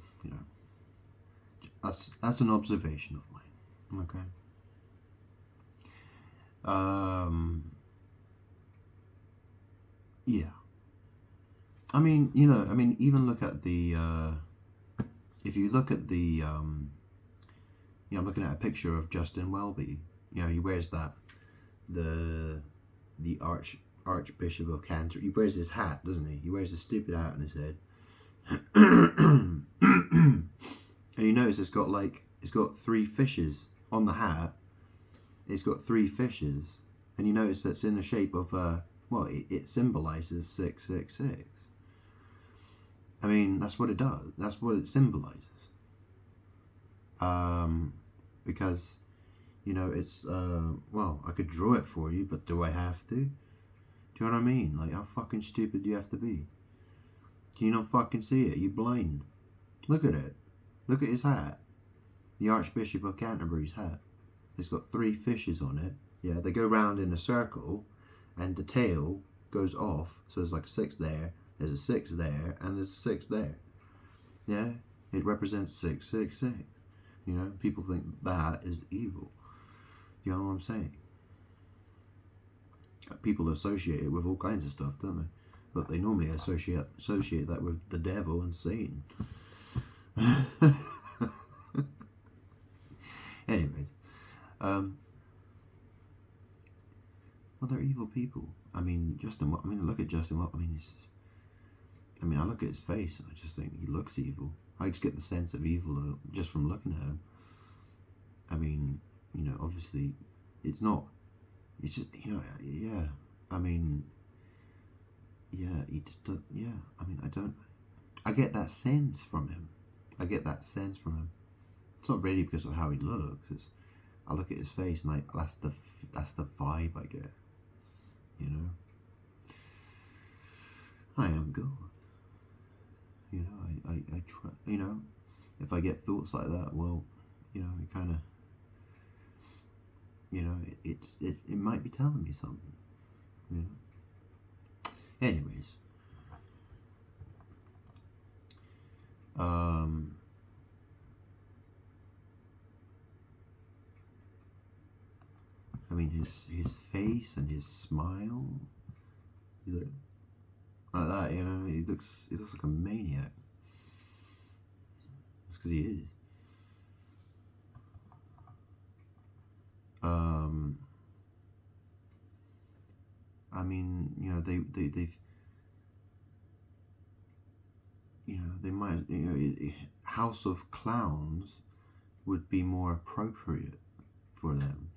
that's an observation of mine. Okay. Yeah. I mean, even look at the. If you look at the. I'm looking at a picture of Justin Welby. He wears that the Archbishop of Canterbury. He wears his hat, doesn't he? He wears a stupid hat on his head. And you notice it's got 3 fishes on the hat. It's got 3 fishes, and you notice that's in the shape of it symbolizes 666. I mean, that's what it does. That's what it symbolizes. Because it's I could draw it for you, but do I have to? Do you know what I mean? Like, how fucking stupid do you have to be? Can you not fucking see it? Are you blind? Look at it. Look at his hat. The Archbishop of Canterbury's hat. It's got 3 fishes on it. Yeah, they go round in a circle, and the tail goes off. So there's like a 6 there. There's a 6 there, and there's a 6 there. Yeah, it represents 666. People think that is evil. You know what I'm saying? People associate it with all kinds of stuff, don't they? But they normally associate that with the devil and Satan. Anyways, they're evil people. I mean, look at Justin. I look at his face and I just think he looks evil. I just get the sense of evil just from looking at him. I mean, obviously, it's not. It's just, yeah. I mean, yeah, he just don't. Yeah, I mean, I get that sense from him. It's not really because of how he looks. I look at his face and that's the vibe I get. I am God. I try. If I get thoughts like that, well, it kind of. It might be telling me something. Anyways. I mean, his face and his smile, like that, he looks like a maniac. That's because he is. I mean, they've they might, House of Clowns would be more appropriate for them.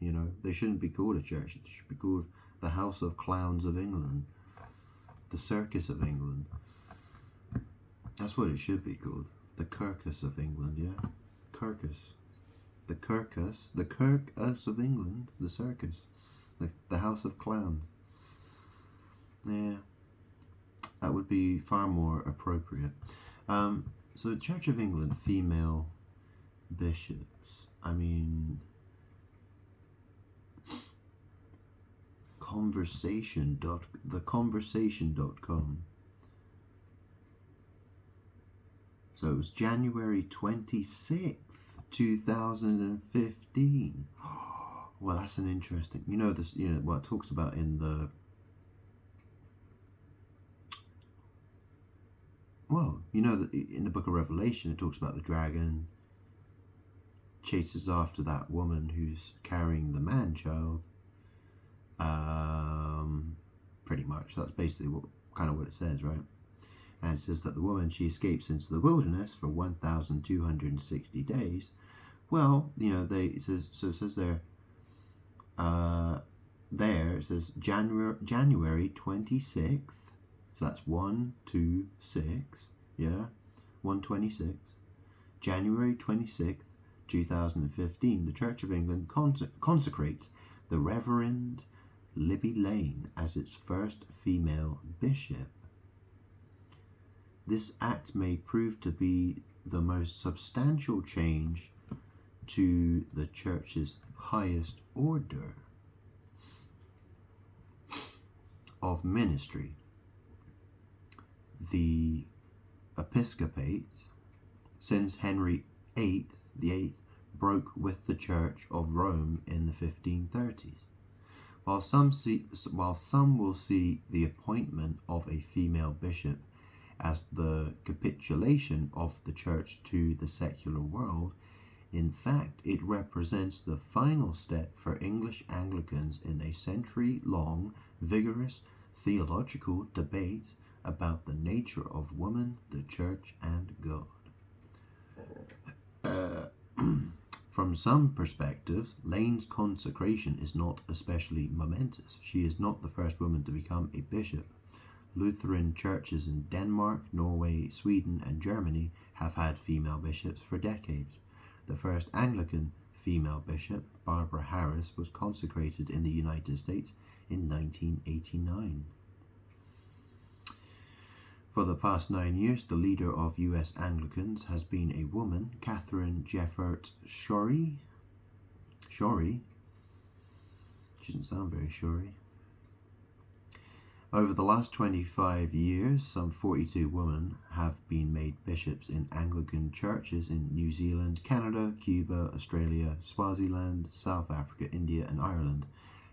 They shouldn't be called a church. It should be called the House of Clowns of England, the Circus of England. That's what it should be called. The Kirkus of England, yeah. Kirkus. The Kirkus of England, the circus. The House of Clowns. Yeah. That would be far more appropriate. So Church of England, female bishops. I mean, theconversation.com. So it was January 26th, 2015. Well, that's an interesting. This. What it talks about in the. Well, in the book of Revelation, it talks about the dragon chases after that woman who's carrying the man-child. Pretty much, that's basically what it says, right? And it says that the woman, she escapes into the wilderness for 1,260 days. Well, it says there. It says January 26th. So that's 126, yeah, 126. January 26th, 2015, the Church of England consecrates the Reverend Libby Lane as its first female bishop. This act may prove to be the most substantial change to the Church's highest order of ministry. The episcopate, since Henry VIII, broke with the Church of Rome in the 1530s. While some will see the appointment of a female bishop as the capitulation of the Church to the secular world, in fact, it represents the final step for English Anglicans in a century-long, vigorous theological debate about the nature of woman, the Church, and God. From some perspectives, Lane's consecration is not especially momentous. She is not the first woman to become a bishop. Lutheran churches in Denmark, Norway, Sweden, and Germany have had female bishops for decades. The first Anglican female bishop, Barbara Harris, was consecrated in the United States in 1989. For the past 9 years, the leader of U.S. Anglicans has been a woman, Catherine Jefferts Schori. She doesn't sound very Schori. Over the last 25 years, some 42 women have been made bishops in Anglican churches in New Zealand, Canada, Cuba, Australia, Swaziland, South Africa, India, and Ireland.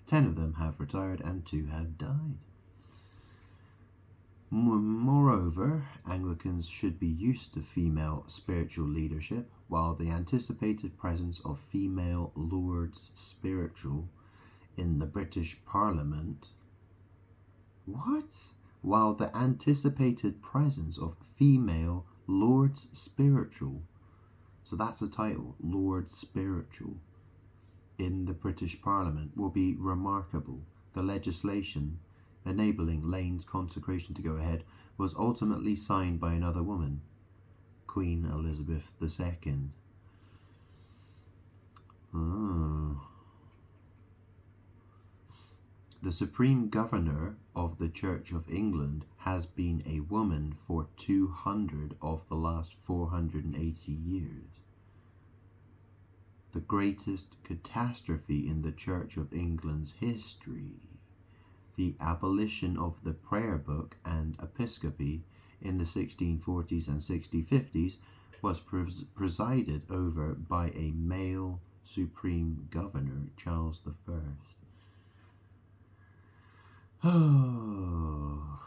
10 of them have retired and 2 have died. Moreover, Anglicans should be used to female spiritual leadership, while the anticipated presence of female Lords Spiritual in the British Parliament. While the anticipated presence of female Lords Spiritual, so that's the title, Lords Spiritual, in the British Parliament will be remarkable. The legislation enabling Lane's consecration to go ahead was ultimately signed by another woman, Queen Elizabeth II. The Supreme Governor of the Church of England has been a woman for 200 of the last 480 years. The greatest catastrophe in the Church of England's history, the abolition of the prayer book and episcopacy in the 1640s and 1650s, was presided over by a male Supreme Governor, Charles I. Oh,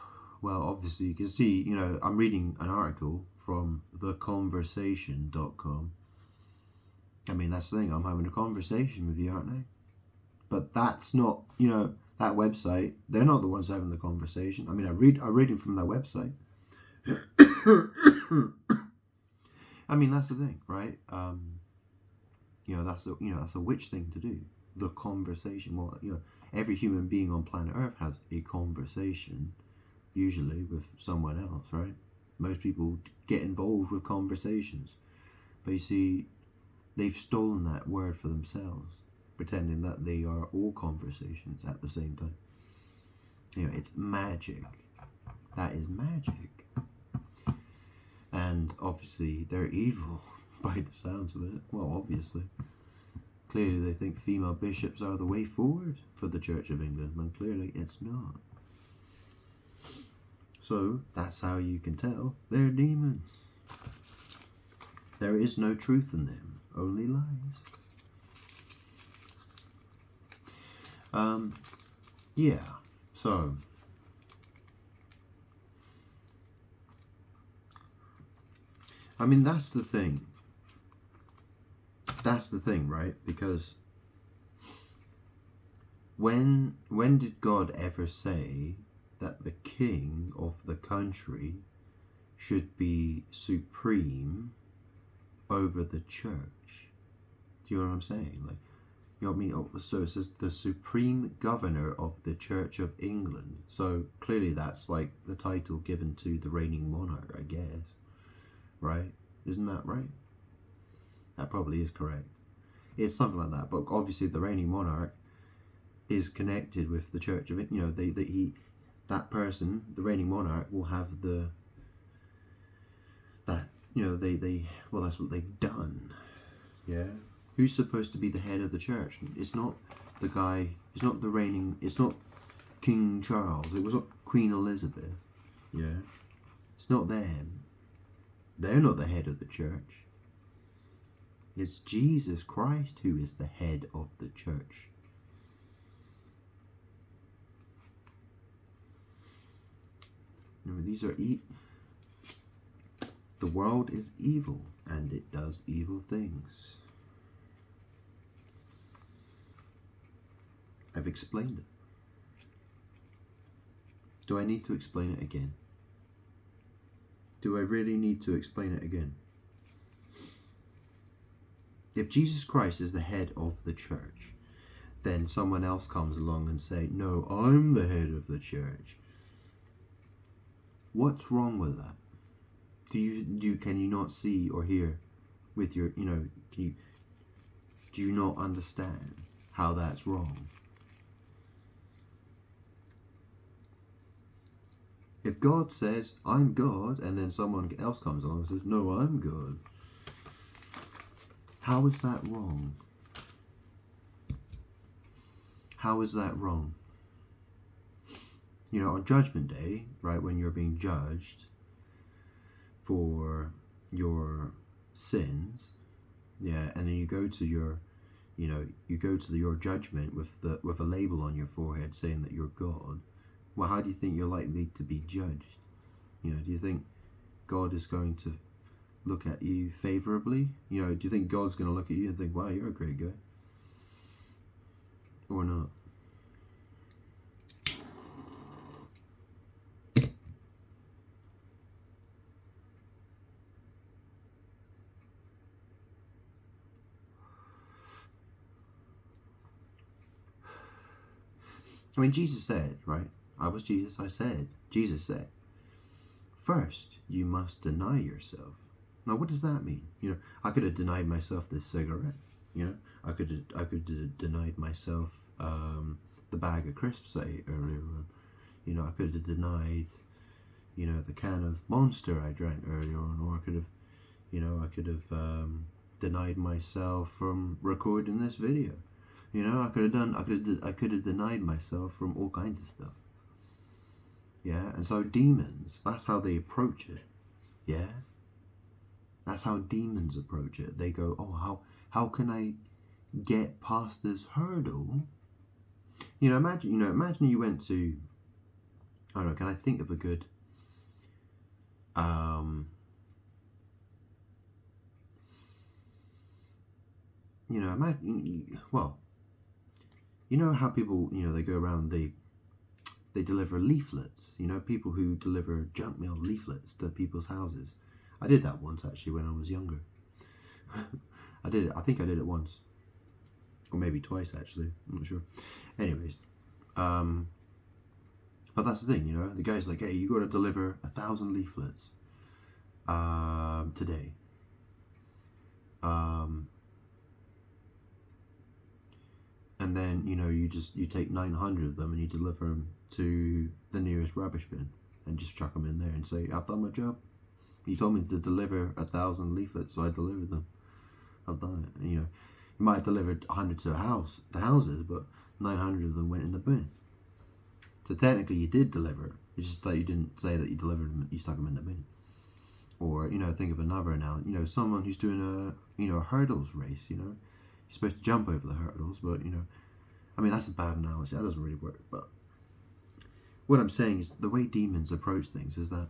well, obviously you can see, I'm reading an article from theconversation.com. I mean, that's the thing, I'm having a conversation with you, aren't I? But that's not, that website, they're not the ones having the conversation. I mean, I read it from their website. I mean, that's the thing, right? That's a witch thing to do. The conversation. Well, every human being on planet Earth has a conversation, usually with someone else, right? Most people get involved with conversations, but you see, they've stolen that word for themselves, pretending that they are all conversations at the same time. It's magic. That is magic. And obviously they're evil by the sounds of it. Well, obviously. Clearly they think female bishops are the way forward for the Church of England, when clearly it's not. So that's how you can tell they're demons. There is no truth in them, only lies. Yeah, so I mean, that's the thing. That's the thing, right? Because when did God ever say that the king of the country should be supreme over the church? Do you know what I'm saying? Like, you know what I mean? So it says the supreme governor of the Church of England. So clearly that's like the title given to the reigning monarch, I guess. Right? Isn't that right? That probably is correct. It's something like that. But obviously the reigning monarch is connected with the Church of England. That person, the reigning monarch, will have well, that's what they've done. Yeah. Who's supposed to be the head of the church? It's not the guy. It's not the reigning. It's not King Charles. It was not Queen Elizabeth. Yeah. It's not them. They're not the head of the church. It's Jesus Christ who is the head of the church. These are the world is evil, and it does evil things. I've explained it. Do I need to explain it again? Do I really need to explain it again? If Jesus Christ is the head of the church, then someone else comes along and say, no, I'm the head of the church. What's wrong with that? Can you not see or hear with your, do you not understand how that's wrong? If God says, I'm God, and then someone else comes along and says, no, I'm God, how is that wrong? How is that wrong? On Judgment Day, right, when you're being judged for your sins, yeah, and then you go to your judgment with a label on your forehead saying that you're God. Well, how do you think you're likely to be judged? Do you think God is going to look at you favorably? Do you think God's going to look at you and think, wow, you're a great guy? Or not? I mean, Jesus said, right? I was Jesus, Jesus said, first, you must deny yourself. Now, what does that mean? I could have denied myself this cigarette. I could have denied myself the bag of crisps I ate earlier on. I could have denied, the can of Monster I drank earlier on, or I could have denied myself from recording this video. I could have denied myself from all kinds of stuff. Yeah, and so demons, that's how they approach it. Yeah, that's how demons approach it. They go, oh, how can I get past this hurdle? Imagine you went to, I don't know, can I think of a good imagine, well, how people, they go around, They deliver leaflets, you know, people who deliver junk mail leaflets to people's houses. I did that once actually when I was younger. I did it. I think I did it once, or maybe twice actually. I'm not sure. Anyways, but that's the thing, you know. The guy's like, "Hey, you got to deliver 1,000 leaflets today." And then you take 900 of them and you deliver them to the nearest rubbish bin and just chuck them in there and say, "I've done my job. You told me to deliver 1,000 leaflets, so I delivered them. I've done it." And, you might have delivered 100 to houses, but 900 of them went in the bin. So technically, you did deliver. It's just that you didn't say that you delivered them. You stuck them in the bin. Or think of another analogy. Someone who's doing a hurdles race. You're supposed to jump over the hurdles, but I mean, that's a bad analogy. That doesn't really work. But what I'm saying is the way demons approach things is that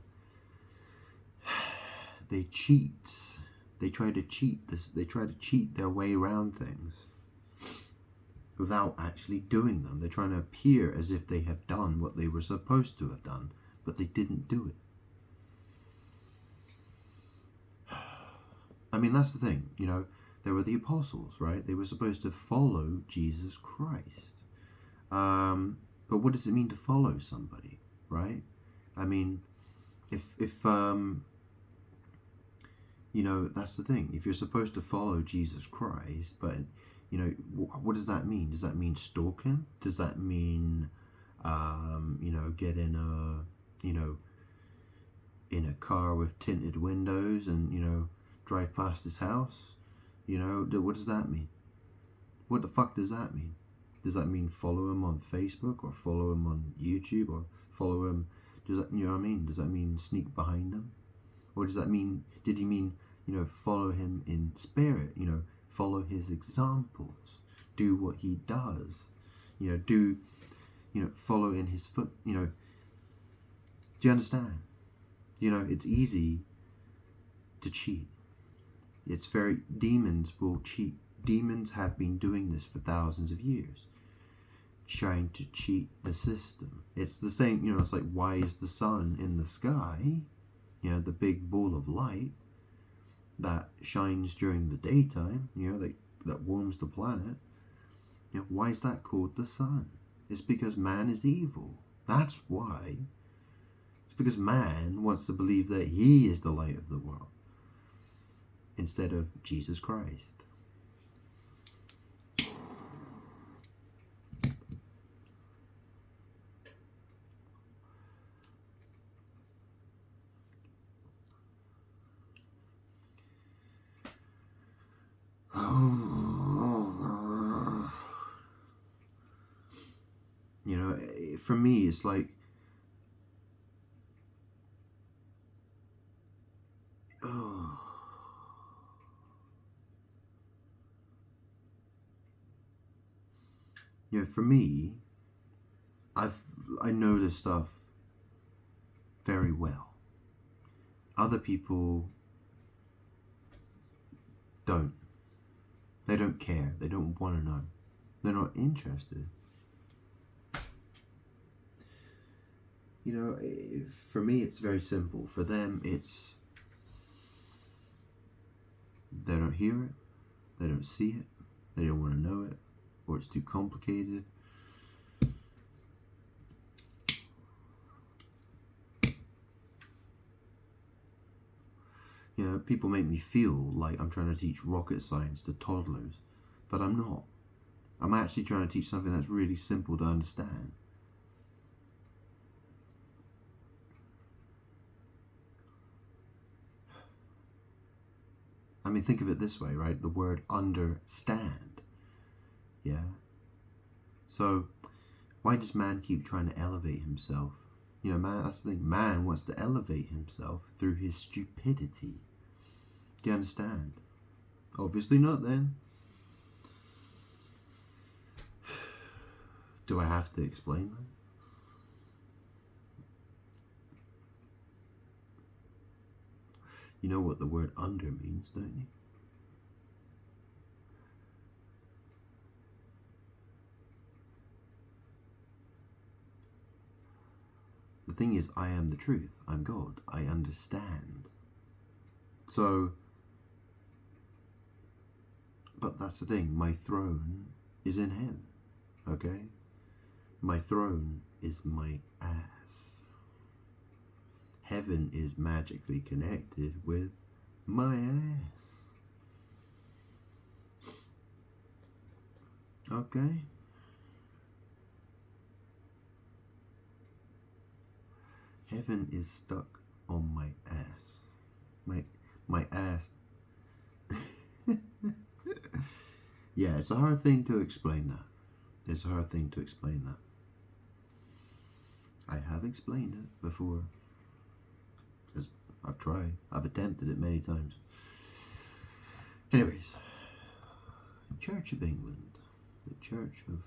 they cheat. They try to cheat this. They try to cheat their way around things without actually doing them. They're trying to appear as if they have done what they were supposed to have done, but they didn't do it. I mean, that's the thing. There were the apostles, right? They were supposed to follow Jesus Christ. But what does it mean to follow somebody, right? I mean, if that's the thing. If you're supposed to follow Jesus Christ, but what does that mean? Does that mean stalk him? Does that mean get in a car with tinted windows and drive past his house? What does that mean? What the fuck does that mean? Does that mean follow him on Facebook or follow him on YouTube or follow him? Does that, what I mean? Does that mean sneak behind him? Or does that mean, did he mean, follow him in spirit? Follow his examples. Do what he does. Follow in his foot. Do you understand? It's easy to cheat. Demons will cheat. Demons have been doing this for thousands of years, trying to cheat the system. It's the same, it's like, why is the sun in the sky, the big ball of light that shines during the daytime, that warms the planet, why is that called the sun? It's because man is evil. That's why. It's because man wants to believe that he is the light of the world instead of Jesus Christ. For me, it's like, for me, I know this stuff very well. Other people don't. They don't care. They don't want to know. They're not interested. For me, it's very simple. For them, it's they don't hear it, they don't see it, they don't want to know it, or it's too complicated. People make me feel like I'm trying to teach rocket science to toddlers, but I'm not. I'm actually trying to teach something that's really simple to understand. I mean, think of it this way, right? The word understand. Yeah? So, why does man keep trying to elevate himself? Man, that's the thing. Man wants to elevate himself through his stupidity. Do you understand? Obviously not, then. Do I have to explain that? You know what the word under means, don't you? thing is, I am the truth. I'm God. I understand. So, but that's the thing. My throne is in heaven. Okay? My throne is my ass. Heaven is magically connected with my ass. Okay? Heaven is stuck on my ass. My ass. Yeah, it's a hard thing to explain that. It's a hard thing to explain that. I have explained it before. Because I've tried. I've attempted it many times. Anyways. Church of England. The Church of...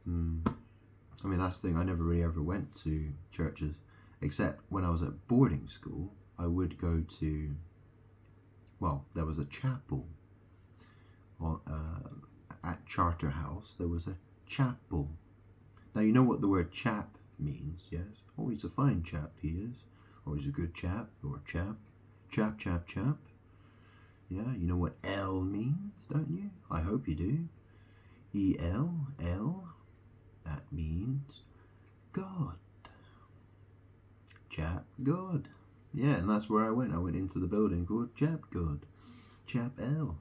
I mean, that's the thing. I never really ever went to churches. Except when I was at boarding school, I would go to... Well, there was a chapel. At Charterhouse, there was a chapel. Now, you know what the word chap means, yes? Oh, he's a fine chap, he is. Or he's a good chap, or chap. Chap, chap, chap. Yeah, you know what L means, don't you? I hope you do. E-L, L. That means God. Chap God. Yeah, and that's where I went. I went into the building called Chap God. Chapel.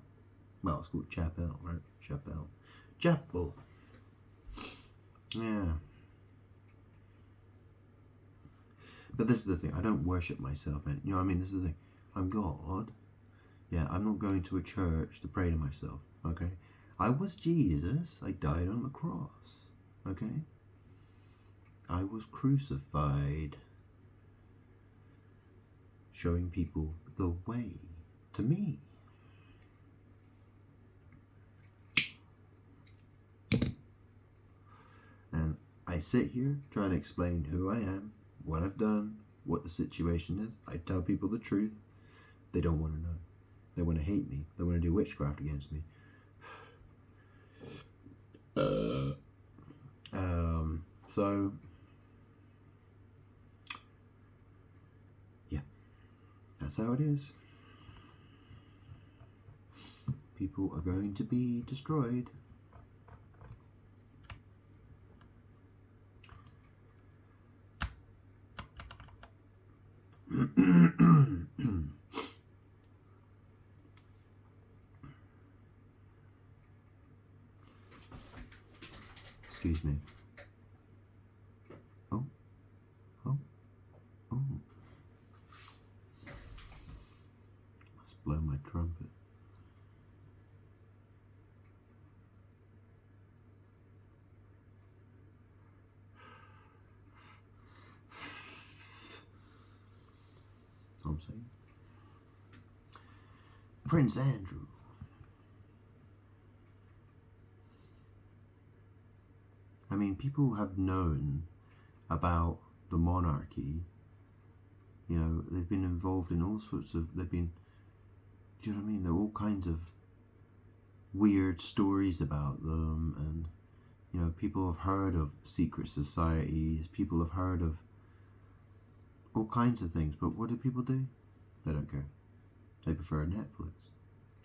Well, it's called Chapel, right? Chapel. Chapel. Yeah. But this is the thing. I don't worship myself, man. You know what I mean? This is the thing. I'm God. Yeah, I'm not going to a church to pray to myself, okay? I was Jesus. I died on the cross, okay? I was crucified, showing people the way to me. And I sit here trying to explain who I am, what I've done, what the situation is. I tell people the truth. They don't want to know. They want to hate me. They want to do witchcraft against me. So, yeah, that's how it is. People are going to be destroyed. Excuse me. Oh. Must blow my trumpet. I'm saying. Prince Andrew. I mean, people have known about the monarchy. You know, they've been involved in all sorts of, do you know what I mean? There are all kinds of weird stories about them, and, you know, people have heard of secret societies, people have heard of all kinds of things, but what do people do? They don't care. They prefer Netflix.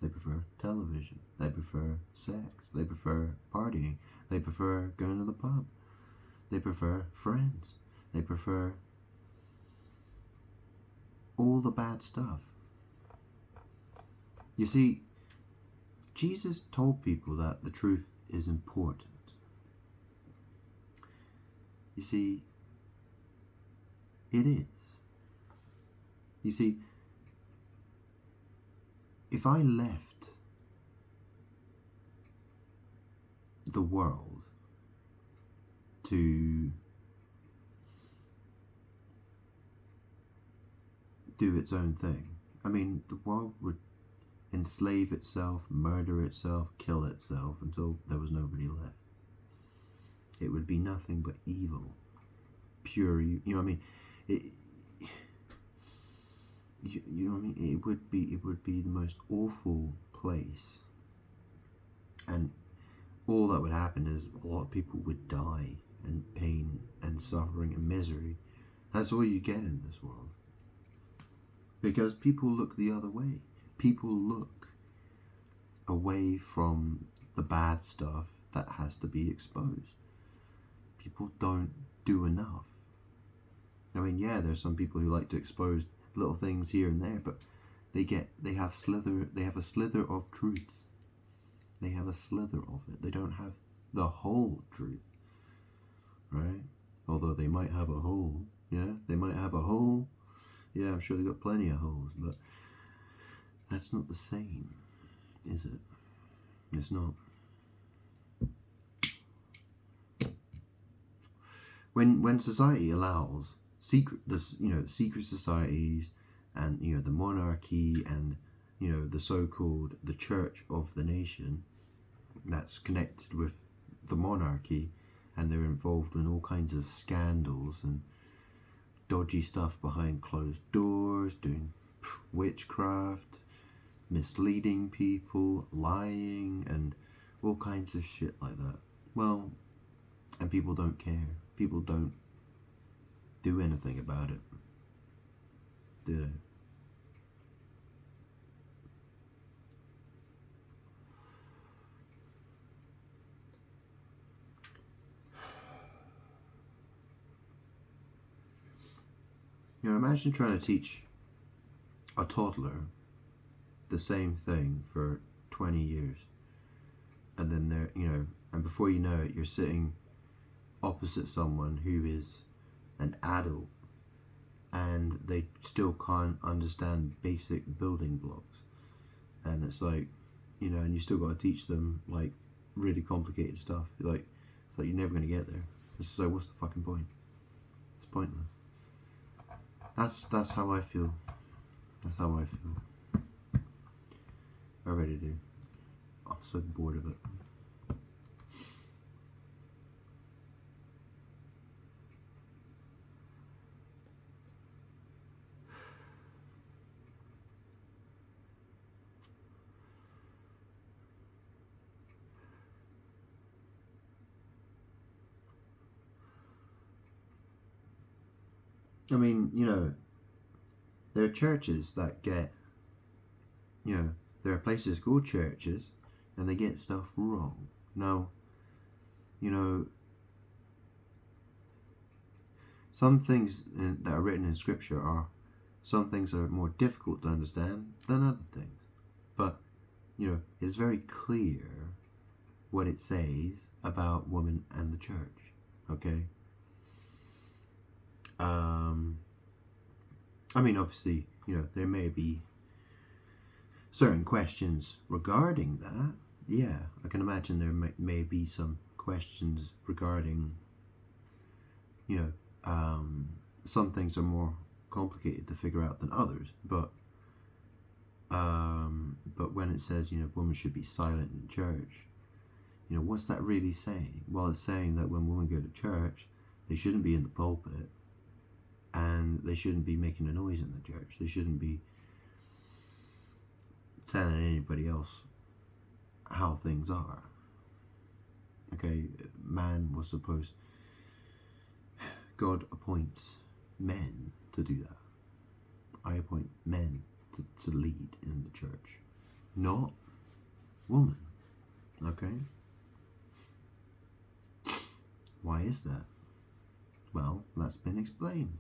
They prefer television. They prefer sex. They prefer partying. They prefer going to the pub. They prefer friends. They prefer all the bad stuff. You see, Jesus told people that the truth is important. You see, it is. You see, if I left the world to do its own thing, I mean, the world would enslave itself, murder itself, kill itself until there was nobody left. It would be nothing but evil, pure, you know what I mean? you know what I mean? It would be the most awful place, and all that would happen is a lot of people would die, and pain and suffering and misery. That's all you get in this world. Because people look the other way. People look away from the bad stuff that has to be exposed. People don't do enough. I mean, yeah, there's some people who like to expose little things here and there, but they have a slither of truth. They have a slither of it. They don't have the whole truth, right? Although they might have a hole. Yeah, they might have a hole. Yeah, I'm sure they've got plenty of holes, but that's not the same, is it? It's not. When society allows secret societies, and the monarchy, and the so-called the church of the nation that's connected with the monarchy, and they're involved in all kinds of scandals and dodgy stuff behind closed doors, doing witchcraft, misleading people, lying, and all kinds of shit like that. Well, and people don't care. People don't do anything about it, do they? Imagine trying to teach a toddler the same thing for 20 years, and then and before you know it, you're sitting opposite someone who is an adult, and they still can't understand basic building blocks, and it's like, and you still got to teach them like really complicated stuff. It's like you're never going to get there. It's just like, what's the fucking point? It's pointless. That's how I feel. That's how I feel. I really do. I'm so bored of it. I mean, there are churches that get, there are places called churches, and they get stuff wrong. Now, some things that are written in Scripture some things are more difficult to understand than other things. But, it's very clear what it says about women and the church, okay? I mean, obviously, there may be certain questions regarding that. Yeah, I can imagine there may be some questions regarding, some things are more complicated to figure out than others. But when it says, women should be silent in church, what's that really saying? Well, it's saying that when women go to church, they shouldn't be in the pulpit, and they shouldn't be making a noise in the church. They shouldn't be telling anybody else how things are. Okay, God appoints men to do that. I appoint men to lead in the church, not women. Okay? Why is that? Well, that's been explained.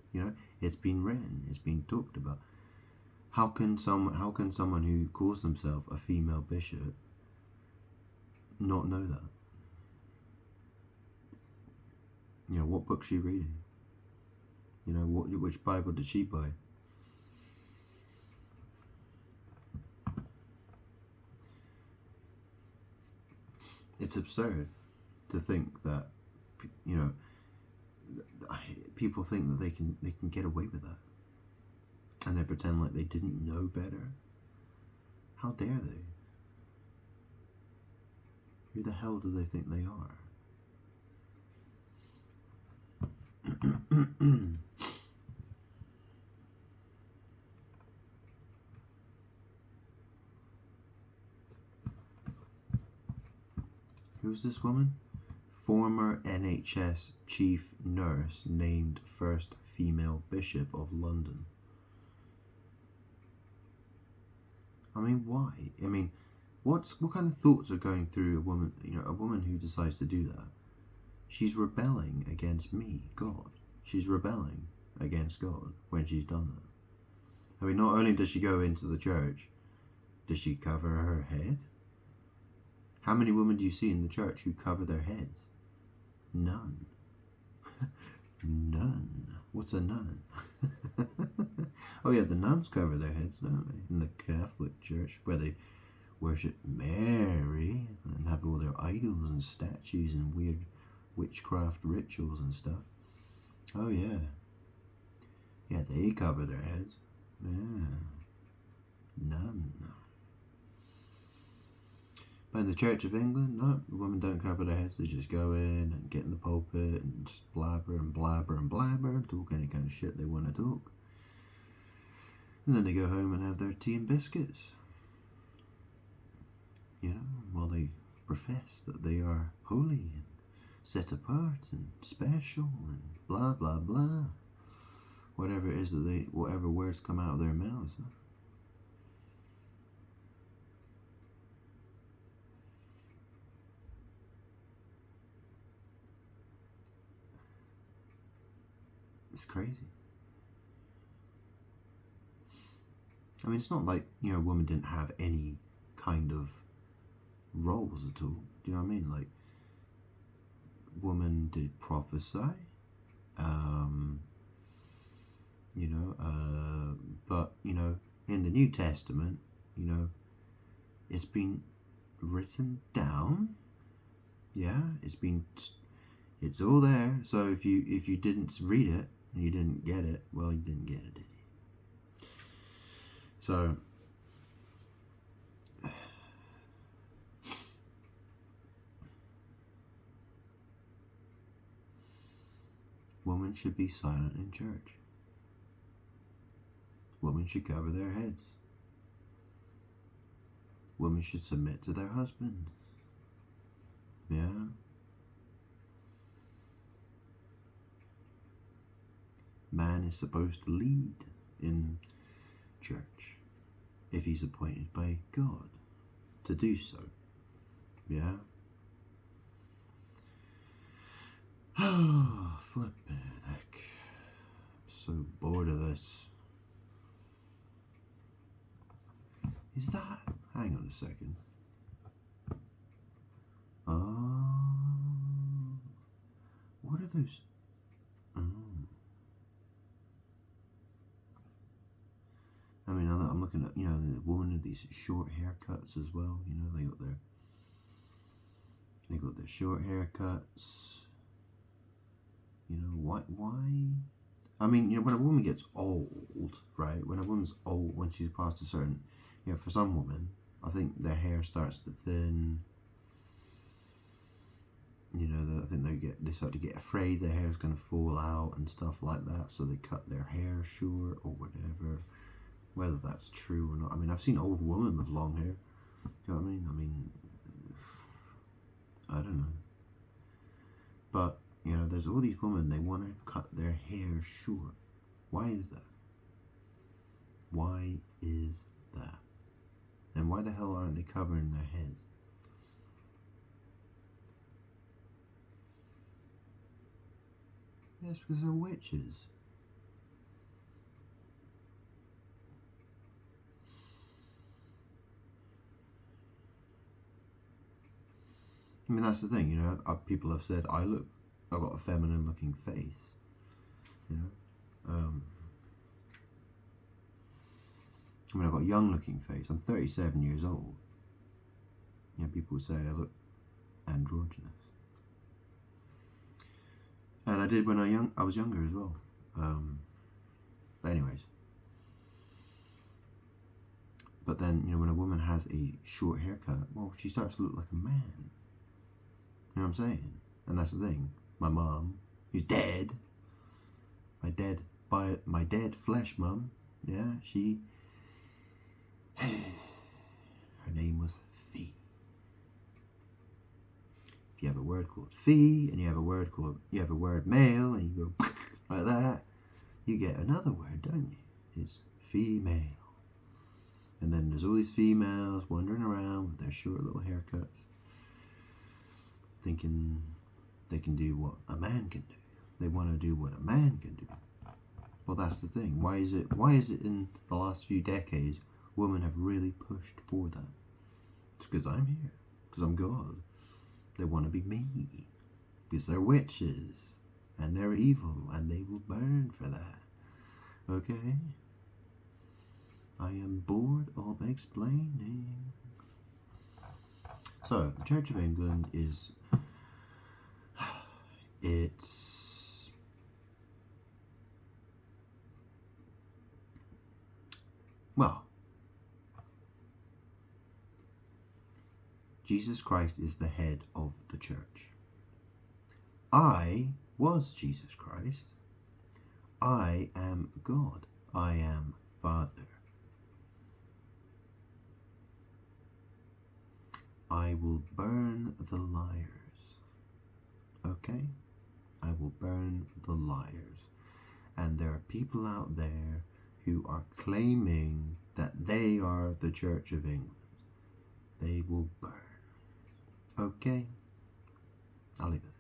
It's been written. It's been talked about. How can someone who calls themselves a female bishop not know that? What book's she reading? Which Bible did she buy? It's absurd to think that, people think that they can get away with that, and they pretend like they didn't know better. How dare they? Who the hell do they think they are? Who's this woman? Former NHS chief nurse named first female bishop of London. I mean, why? I mean, what kind of thoughts are going through a woman? A woman who decides to do that. She's rebelling against me, God. She's rebelling against God when she's done that. I mean, not only does she go into the church, does she cover her head? How many women do you see in the church who cover their heads? None. None. What's a nun? Oh yeah, the nuns cover their heads, don't they? In the Catholic Church, where they worship Mary and have all their idols and statues and weird witchcraft rituals and stuff. Oh yeah. Yeah, they cover their heads. Yeah. None. But in the Church of England, no, the women don't cover their heads. They just go in and get in the pulpit and just blabber and blabber and blabber and talk any kind of shit they want to talk. And then they go home and have their tea and biscuits. While they profess that they are holy and set apart and special and blah blah blah. Whatever it is whatever words come out of their mouths. It's crazy. I mean, it's not like, women didn't have any kind of roles at all. Do you know what I mean? Like, women did prophesy, but, in the New Testament, it's been written down. Yeah, it's all there. So if you didn't read it and you didn't get it, well, you didn't get it, did you? So women should be silent in church. Women should cover their heads. Women should submit to their husbands. Yeah. Man is supposed to lead in church if he's appointed by God to do so. Yeah. Oh, flippin' heck. I'm so bored of this. Is that? Hang on a second. What are those? Oh. I mean, I'm looking at, the woman with these short haircuts as well. They got their short haircuts. Why? I mean, when a woman gets old, right? When a woman's old, when she's past a certain, for some women, I think their hair starts to thin. I think they start to get afraid their hair's going to fall out and stuff like that, so they cut their hair short or whatever. Whether that's true or not, I mean, I've seen old women with long hair. Do you know what I mean? I mean, I don't know. But there's all these women, they want to cut their hair short. Why is that? Why is that? And why the hell aren't they covering their heads? Yes, because they're witches. I mean, that's the thing, people have said, I've got a feminine looking face, I mean, I've got a young looking face. I'm 37 years old. People say I look androgynous. And I did when I was younger as well. But anyways. But then, when a woman has a short haircut, well, she starts to look like a man. You know what I'm saying? And that's the thing. My mom, who's dead, my dead flesh mum, yeah, she, her name was Fee. If you have a word called fee, and you have a word male, and you go like that, you get another word, don't you? It's female. And then there's all these females wandering around with their short little haircuts, thinking they can do what a man can do. They want to do what a man can do. Well, that's the thing. Why is it in the last few decades women have really pushed for that? It's because I'm here. Because I'm God. They want to be me. Because they're witches. And they're evil. And they will burn for that. Okay? I am bored of explaining. So, the Church of England is... It's... Well... Jesus Christ is the head of the church. I was Jesus Christ. I am God. I am Father. I will burn the liars. Okay? I will burn the liars. And there are people out there who are claiming that they are the Church of England. They will burn. Okay? I'll leave it.